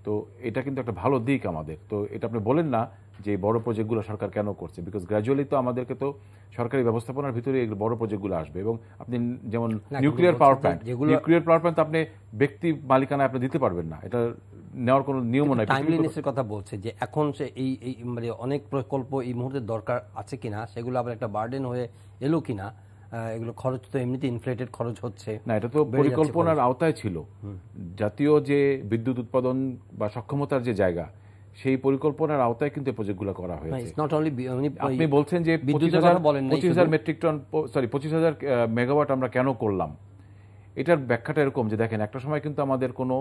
তো এটা কিন্তু একটা ভালো দিক আমাদের। তো এটা আপনি বলেন না যে বড় প্রজেক্টগুলো সরকার কেন করছে, বিকজ গ্র্যাজুয়ালি তো আমাদেরকে তো সরকারি ব্যবস্থাপনার ভিতরে এই বড় প্রজেক্টগুলো আসবে। এবং আপনি যেমন নিউক্লিয়ার পাওয়ার প্ল্যান্ট আপনি ব্যক্তি মালিকানায় আপনি দিতে পারবেন না, এটা নেওয়ার কোনো নিয়মও নাই। টাইমলিনেসের কথা বলছে যে এখন সে এই মানে অনেক প্রকল্প এই মুহূর্তে দরকার আছে কিনা, সেগুলো আবার একটা বার্ডেন হয়ে এলো কিনা, এগুলো খরচ তো এমনিতে ইনফ্লেটেড খরচ হচ্ছে না, এটা তো পরিকল্পনার আওতায় ছিল। জাতীয় যে বিদ্যুৎ উৎপাদন বা সক্ষমতার যে জায়গা, সেই পরিকল্পনার আওতায় কিন্তু প্রজেক্টগুলো করা হয়েছে। আপনি বলছেন যে 25,000 মেট্রিক টন, সরি 25,000 মেগাওয়াট আমরা কেন করলাম, এটার ব্যাখ্যাটা এরকম যে দেখেন একটা সময় কিন্তু আমাদের কোনো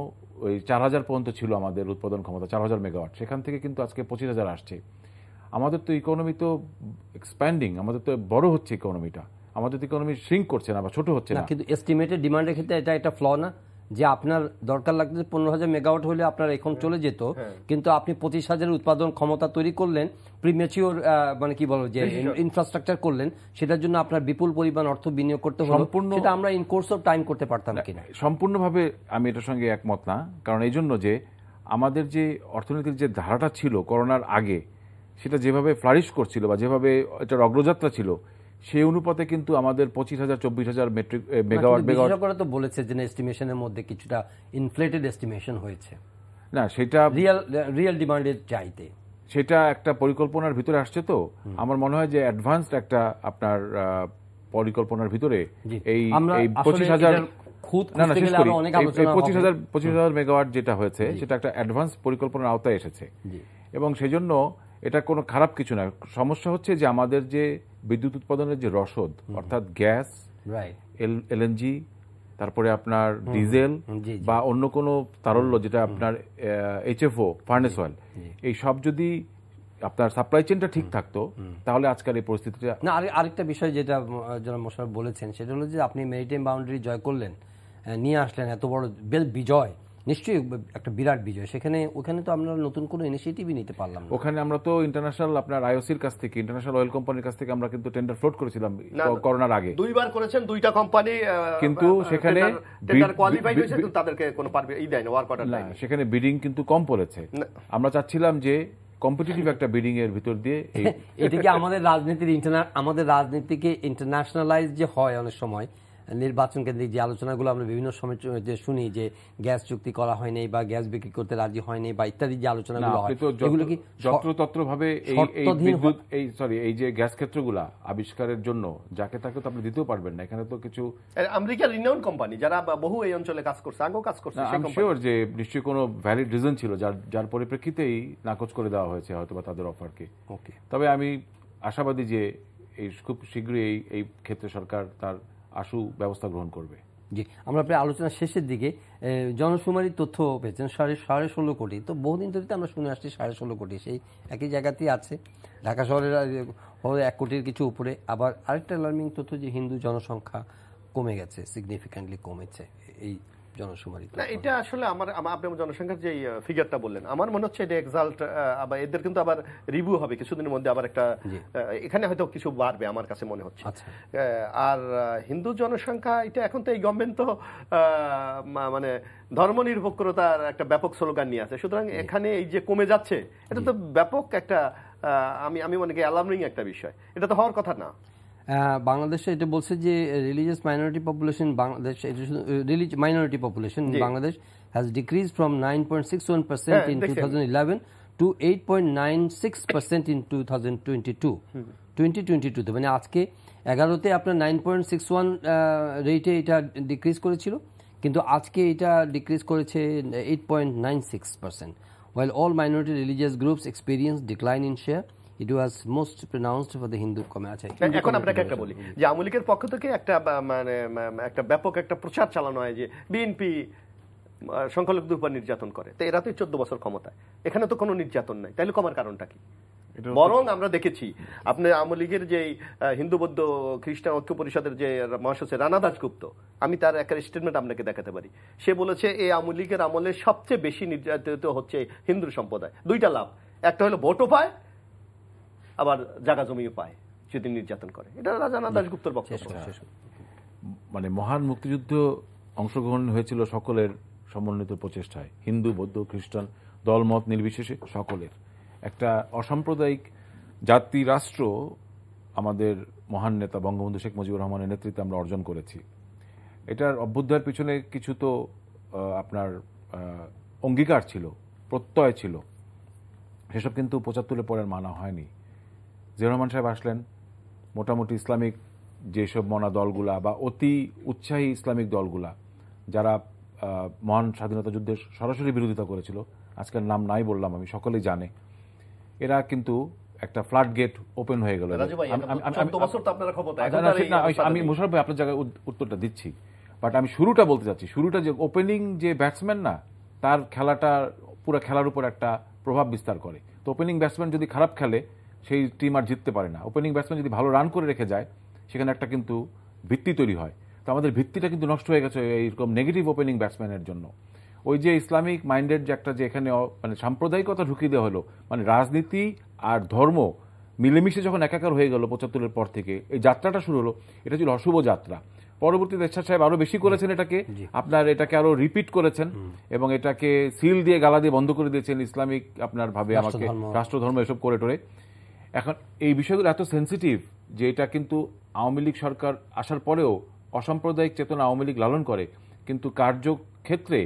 ওই 4,000 পর্যন্ত ছিল আমাদের উৎপাদন ক্ষমতা, 4,000 মেগাওয়াট, সেখান থেকে কিন্তু আজকে 25,000 আসছে। আমাদের তো ইকোনমি তো এক্সপ্যান্ডিং, আমাদের তো বড় হচ্ছে ইকোনমিটা, আমাদের তো ইকোনমি শ্রিঙ্ক করছে না বা ছোট হচ্ছে না। কিন্তু এস্টিমেটেড ডিমান্ডের ক্ষেত্রে এটা একটা ফ্ল না, যে আপনার দরকার লাগছে 15,000 মেগাওয়াট হলে আপনার এখন চলে যেত, কিন্তু আপনি 25,000 উৎপাদন ক্ষমতা তৈরি করলেন, প্রিমেচিওর মানে কি বলো যে ইনফ্রাস্ট্রাকচার করলেন, সেটার জন্য আপনার বিপুল পরিমাণ অর্থ বিনিয়োগ করতে হলো, সেটা আমরা ইন কোর্স অফ টাইম করতে পারতাম কিনা। সম্পূর্ণভাবে আমি এটার সঙ্গে একমত না। কারণ এই জন্য যে আমাদের যে অর্থনীতির যে ধারাটা ছিল করোনার আগে, সেটা যেভাবে ফ্লারিশ করছিল বা যেভাবে এটার অগ্রযাত্রা ছিল, সেই অনুপাতে কিন্তু আমাদের 25,000 24,000 মেগাওয়াট বিশেষজ্ঞরা তো বলেছে যে এস্টিমেশনের মধ্যে কিছুটা ইনফ্লেটেড এস্টিমেশন হয়েছে। না, সেটা রিয়েল ডিমান্ডের চাইতে সেটা একটা পরিকল্পনার ভিতরে আসছে। তো আমার মনে হয় যে অ্যাডভান্সড একটা আপনার পরিকল্পনার ভিতরে এই 25,000 খুদ না না খুঁজতে শেষ গেলে করি। আরো অনেক এই আলোচনা হবে। 25,000 মেগাওয়াট যেটা হয়েছে সেটা একটা অ্যাডভান্স পরিকল্পনার আওতায় এসেছে এবং সেজন্য এটা কোনো খারাপ কিছু না। সমস্যা হচ্ছে যে আমাদের যে বিদ্যুৎ উৎপাদনের যে রসদ অর্থাৎ গ্যাস, এলএনজি, তারপরে আপনার ডিজেল বা অন্য কোনো তারল্য যেটা আপনার এইচএফও, ফার্নেস অয়েল, এই সব যদি আপনার সাপ্লাই চেনটা ঠিক থাকতো তাহলে আজকাল এই পরিস্থিতিটা না। আরেকটা বিষয় যেটা জনাব মোশাররফ বলেছেন সেটা হলো যে আপনি মেরিটাইম বাউন্ডারি জয় করলেন, নিয়ে আসলেন, এত বড় বিজয়, নিশ্চয়ই একটা বিরাট বিজয়। ওখানে তো আমরা নতুন কোনো ইনিশিয়েটিভই নিতে পারলাম না। ওখানে আমরা তো ইন্টারন্যাশনাল আপনার আইওসির কাছ থেকে, ইন্টারন্যাশনাল অয়েল কোম্পানির কাছ থেকে আমরা কিন্তু টেন্ডার ফ্লোট করেছিলাম করোনার আগে। 2 বার করেছেন, 2টা কোম্পানি, কিন্তু সেখানে টেন্ডার কোয়ালিফাইড হয়েছে কিন্তু তাদেরকে কোনো দেয় না, ওয়ার্ক অর্ডার দেয় না। সেখানে বিডিং কিন্তু কম পড়েছে। আমরা চাচ্ছিলাম যে কম্পিটিটিভ একটা বিডিং এর ভিতর দিয়ে এটা কি আমাদের রাজনীতিকে ইন্টারন্যাশনালাইজ যে হয় অনেক সময়, নির্বাচন কেন্দ্রিক যে আলোচনাগুলো আমরা বিভিন্ন সময় যে শুনি যে গ্যাস চুক্তি করা হয়নি বা গ্যাস বিক্রি করতে রাজি হয়নি বা ইত্যাদি যে আলোচনাগুলো হয়, এগুলো কি যত্রতত্রভাবে এই যে গ্যাস ক্ষেত্রগুলা আবিষ্কারের জন্য যাকে তাকে তো আপনি দিতেও পারবেন না। এখানে তো কিছু আমেরিকার রিনাউন্ড কোম্পানি যারা বহু এই অঞ্চলে কাজ করছে, আগেও কাজ করছে, আমি শিওর যে নিশ্চয়ই কোনো ভ্যালিড রিজন ছিল যার পরিপ্রেক্ষিতেই নাকচ করে দেওয়া হয়েছে হয়তো বা তাদের অফারকে। তবে আমি আশাবাদী যে খুব শীঘ্রই এই ক্ষেত্রে সরকার তার আশু ব্যবস্থা গ্রহণ করবে। জি, আমরা প্রায় আলোচনার শেষের দিকে জনশুমারির তথ্য পেয়েছেন 16.5 কোটি। তো বহুদিন ধরে আমরা শুনে আসছি 16.5 কোটি সেই একই জায়গাতেই আছে। ঢাকা শহরের 1 কোটির কিছু উপরে। আবার আরেকটা অ্যালার্মিং তথ্য যে হিন্দু জনসংখ্যা কমে গেছে, সিগনিফিক্যান্টলি কমেছে এই জনশুমারি। না, এটা আসলে আপনি জনসংখ্যার যে ফিগারটা বললেন, আমার মনে হচ্ছে এটা এক্সাল্ট, আবার এদের কিন্তু আবার রিভিউ হবে কিছুদিনের মধ্যে, আবার একটা এখানে হয়তো কিছু বাড়বে আমার কাছে মনে হচ্ছে। আর হিন্দু জনসংখ্যা এটা এখন তো এই গভর্নমেন্ট তো মানে ধর্মনিরপেক্ষতার একটা ব্যাপক স্লোগান নিয়ে আছে, সুতরাং এখানে এই যে কমে যাচ্ছে এটা তো ব্যাপক একটা আমি মনে করি অ্যালার্মিং একটা বিষয়। এটা তো হওয়ার কথা না। বাংলাদেশে এটা বলছে যে religious minority population Bangladesh has decreased from 9.61% in 2011 to 8.96% in 2022 মানে আজকে 11তে আপনার 9.61 রেটে এটা ডিক্রিজ করেছিল, কিন্তু আজকে এটা ডিক্রিজ করেছে 8.96%. While all minority religious groups experience decline in share, it was most pronounced for the Hindu community. এখন আপনাকে একটা বলি যে আওয়ামী লীগের পক্ষ থেকে একটা মানে একটা ব্যাপক একটা প্রচার চালানো হয় যে বিএনপি সংখ্যালঘুদের উপর নির্যাতন করে। তো এরা তো 14 বছর ক্ষমতায়, এখানে তো কোনো নির্যাতন নাই, তাহলে কমার কারণটা কি? বরং আমরা দেখেছি আপনি আওয়ামী লীগের যে হিন্দু বৌদ্ধ খ্রিস্টান ঐক্য পরিষদের যে মহাসচিব রানা দাশগুপ্ত, আমি তার একটা স্টেটমেন্ট আপনাকে দেখাতে পারি। সে বলেছে এই আওয়ামী লীগের আমলে সবচেয়ে বেশি নির্যাতিত হচ্ছে হিন্দু সম্প্রদায়। 2টা লাভ, একটা হলো ভোটও পায় আবার জায়গা জমিও পায় যদি নির্যাতন করে। এটা রানা দাশগুপ্তর বক্তব্য। মানে মহান মুক্তিযুদ্ধ অংশগ্রহণ হয়েছিল সকলের সমন্বিত প্রচেষ্টায়, হিন্দু বৌদ্ধ খ্রিস্টান দলমত নির্বিশেষে সকলের। একটা অসাম্প্রদায়িক জাতি রাষ্ট্র আমাদের মহান নেতা বঙ্গবন্ধু শেখ মুজিবুর রহমানের নেতৃত্বে আমরা অর্জন করেছি। এটার অভ্যুদয়ের পিছনে কিছু তো আপনার অঙ্গীকার ছিল, প্রত্যয় ছিল, সেসব কিন্তু 75-এর পরে মানা হয়নি। জিয়াউর রহমান সাহেব আসলেন, মোটামুটি ইসলামিক যেসব মনা দলগুলা বা অতি উৎসাহী ইসলামিক দলগুলা যারা মহান স্বাধীনতা যুদ্ধের সরাসরি বিরোধিতা করেছিল, আজকের নাম নাই বললাম আমি, সকলেই জানে, এরা কিন্তু একটা ফ্লাড গেট ওপেন হয়ে গেল। আমি মোশাররফ ভাই আপনার জায়গায় উত্তরটা দিচ্ছি, বাট আমি শুরুটা বলতে চাচ্ছি। শুরুটা যে ওপেনিং যে ব্যাটসম্যান না, তার খেলাটা পুরো খেলার উপর একটা প্রভাব বিস্তার করে। তো ওপেনিং ব্যাটসম্যান যদি খারাপ খেলে সেই টিম আর জিততে পারে না। ওপেনিং ব্যাটসম্যান যদি ভালো রান করে রেখে যায় সেখানে একটা কিন্তু ভিত্তি তৈরি হয়। তো আমাদের ভিত্তিটা কিন্তু নষ্ট হয়ে গেছে এইরকম নেগেটিভ ওপেনিং ব্যাটসম্যানের জন্য। ওই যে ইসলামিক মাইন্ডেড যে একটা যে এখানে মানে সাম্প্রদায়িকতা ঢুকিয়ে দেওয়া হলো, মানে রাজনীতি আর ধর্ম মিলেমিশে যখন একাকার হয়ে গেল 75-এর পর থেকে এই যাত্রাটা শুরু হলো, এটা ছিল অশুভ যাত্রা। পরবর্তীতে এরশাদ সাহেব আরো বেশি করেছেন এটাকে, আপনার এটাকে আরো রিপিট করেছেন এবং এটাকে সিল দিয়ে গালা দিয়ে বন্ধ করে দিয়েছেন ইসলামিক আপনার ভাবে আমাকে রাষ্ট্রধর্ম এসব করে টোরে। এখন এই বিষয়গুলো এত সেন্সিটিভ যে এটা কিন্তু আওয়ামী লীগ সরকার আসার পরেও অসাম্প্রদায়িক চেতনা আওয়ামী লীগ লালন করে, কিন্তু কার্যক্ষেত্রে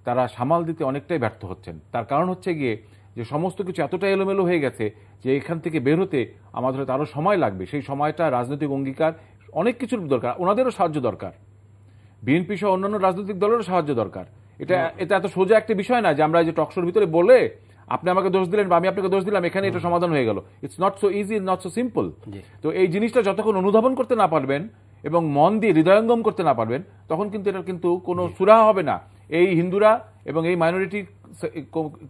তারা সামাল দিতে অনেকটাই ব্যর্থ হচ্ছেন। তার কারণ হচ্ছে গিয়ে যে সমস্ত কিছু এতটা এলোমেলো হয়ে গেছে যে এখান থেকে বের হতে আমাদের হয়তো আরও সময় লাগবে। সেই সময়টা রাজনৈতিক অঙ্গীকার অনেক কিছুর দরকার, ওনাদেরও সাহায্য দরকার। বিএনপি সহ অন্যান্য রাজনৈতিক দলেরও সাহায্য দরকার। এটা এত সোজা একটা বিষয় না যে আমরা যে টকশোর ভিতরে বলে আপনি আমাকে দোষ দিলেন বা আমি আপনাকে দোষ দিলাম এখানে এটা সমাধান হয়ে গেল। It's not so easy, not so simple. তো এই জিনিসটা যতক্ষণ অনুধাবন করতে না পারবেন এবং মন দিয়ে হৃদয়ঙ্গম করতে না পারবেন তখন কিন্তু এটা কিন্তু কোনো সুরাহা হবে না। এই হিন্দুরা এবং এই মাইনরিটি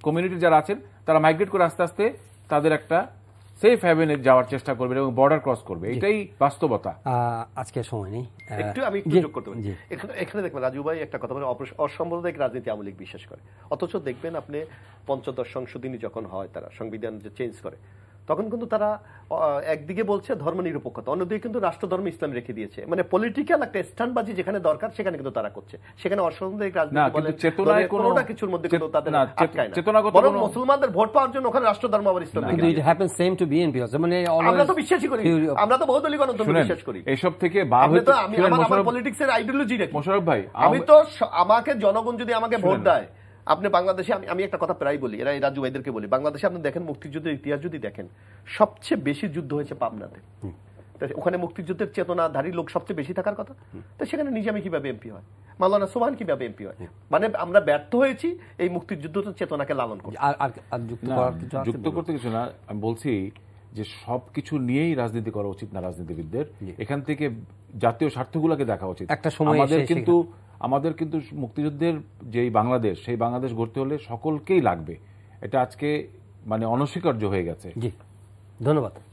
কমিউনিটি যারা আছেন তারা মাইগ্রেট করে আস্তে আস্তে তাদের একটা সেফ হ্যাভেনে যাওয়ার চেষ্টা করবে এবং বর্ডার ক্রস করবে। এটাই বাস্তবতা। আজকে সময় নেই, আমি একটু যোগ করতে পারি। এখানে দেখবেন রাজু ভাই একটা কথা বলে, অসাম্প্রদায়িক রাজনীতি আওয়ামী লীগ বিশ্বাস করে, অথচ দেখবেন আপনি পঞ্চদশ সংশোধনী যখন হয়, তারা সংবিধান যে চেঞ্জ করে, তখন কিন্তু তারা একদিকে বলছে ধর্ম নিরপেক্ষতা, অন্যদিকে কিন্তু রাষ্ট্রধর্ম ইসলাম রেখে দিয়েছে। মানে পলিটিক্যাল একটা স্ট্যান্ডবাজি যেখানে দরকার সেখানে কিন্তু তারা করছে। সেখানে অসাম্প্রদায়িক রাজনীতি বলে কোনোটা কিছুর মধ্যে কিন্তু তাদের আটকায় না, বরং মুসলমানদের ভোট পাওয়ার জন্য ওখানে রাষ্ট্রধর্ম আবার ইসলাম রেখে দিয়েছে। It happens same to BNP also. মানে আমরা তো বিশ্বাসই করি, আমরা তো বহুদলীয় গণতন্ত্র বিশ্বাস করি। এইসব থেকে আমি আমার পলিটিক্সের আইডিওলজি রাখি। মোশাররফ ভাই, আমি তো আমাকে জনগণ যদি আমাকে ভোট দেয়, আপনি বাংলাদেশে, আমি একটা কথা প্রায় বলি, এরা রাজু ভাইদেরকে বলি, বাংলাদেশে আপনি দেখেন মুক্তিযুদ্ধের ইতিহাস যদি দেখেন, সবচেয়ে বেশি যুদ্ধ হয়েছে পাবনাতে। ওখানে মুক্তিযুদ্ধের চেতনাধারী লোক সবচেয়ে বেশি থাকার কথা। তো সেখানে নিজামী কিভাবে এমপি হয়, মাওলানা সোবহান কিভাবে এমপি হয়? মানে আমরা ব্যর্থ হয়েছি এই মুক্তিযুদ্ধ চেতনাকে লালন করতে। যুক্ত করতে কিছু না, আমি বলছি যে সবকিছু নিয়েই রাজনীতি করা উচিত না রাজনীতিবিদদের। এখান থেকে জাতীয় স্বার্থগুলোকে দেখা উচিত। একটা সময় আমাদের কিন্তু মুক্তিযুদ্ধের যেই বাংলাদেশ, সেই বাংলাদেশ গড়তে হলে সকলকেই লাগবে। এটা আজকে মানে অনস্বীকার্য হয়ে গেছে। জি,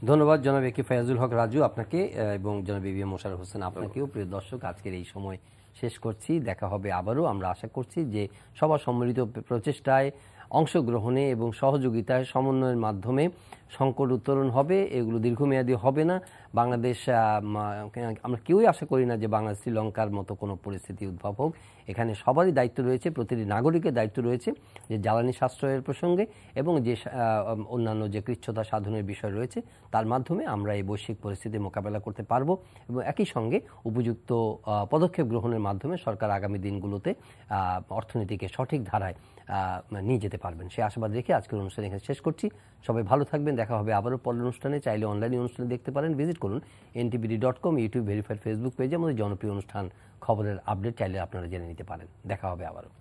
ধন্যবাদ জনাব একে ফয়াজুল হক রাজু আপনাকে এবং জনাব A B M Mosharraf Hossain আপনাকেও। প্রিয় দর্শক, আজকের এই সময় শেষ করছি। দেখা হবে আবারও। আমরা আশা করছি যে সবার সম্মিলিত প্রচেষ্টায়, অংশগ্রহণে এবং সহযোগিতায়, সমন্বয়ের মাধ্যমে সংকট উত্তরণ হবে। এগুলো দীর্ঘমেয়াদী হবে না। বাংলাদেশ, আমরা কেউই আশা করি না যে বাংলাদেশ শ্রীলঙ্কার মতো কোনো পরিস্থিতি উদ্ভব হোক। এখানে সবারই দায়িত্ব রয়েছে, প্রতিটি নাগরিকের দায়িত্ব রয়েছে যে জ্বালানি সাশ্রয়ের প্রসঙ্গে এবং যে অন্যান্য যে কৃচ্ছতা সাধনের বিষয় রয়েছে তার মাধ্যমে আমরা এই বৈশ্বিক পরিস্থিতি মোকাবেলা করতে পারবো এবং একই সঙ্গে উপযুক্ত পদক্ষেপ গ্রহণের মাধ্যমে সরকার আগামী দিনগুলোতে অর্থনীতিকে সঠিক ধারায় নিয়ে যেতে পারবেন। সে আশাবাদ রেখে আজকের অনুষ্ঠান এখানে শেষ করছি। সবাই ভালো থাকবেন। দেখা হবে আবারও পরের অনুষ্ঠানে। চাইলে অনলাইনে অনুষ্ঠানে দেখতে পারেন। ভিজিট করুন ntbd.com, ইউটিউব ভেরিফাইড ফেসবুক পেজে আমাদের জনপ্রিয় অনুষ্ঠান খবরের আপডেট চাইলে আপনারা জেনে নিতে পারেন। দেখা হবে আবারও।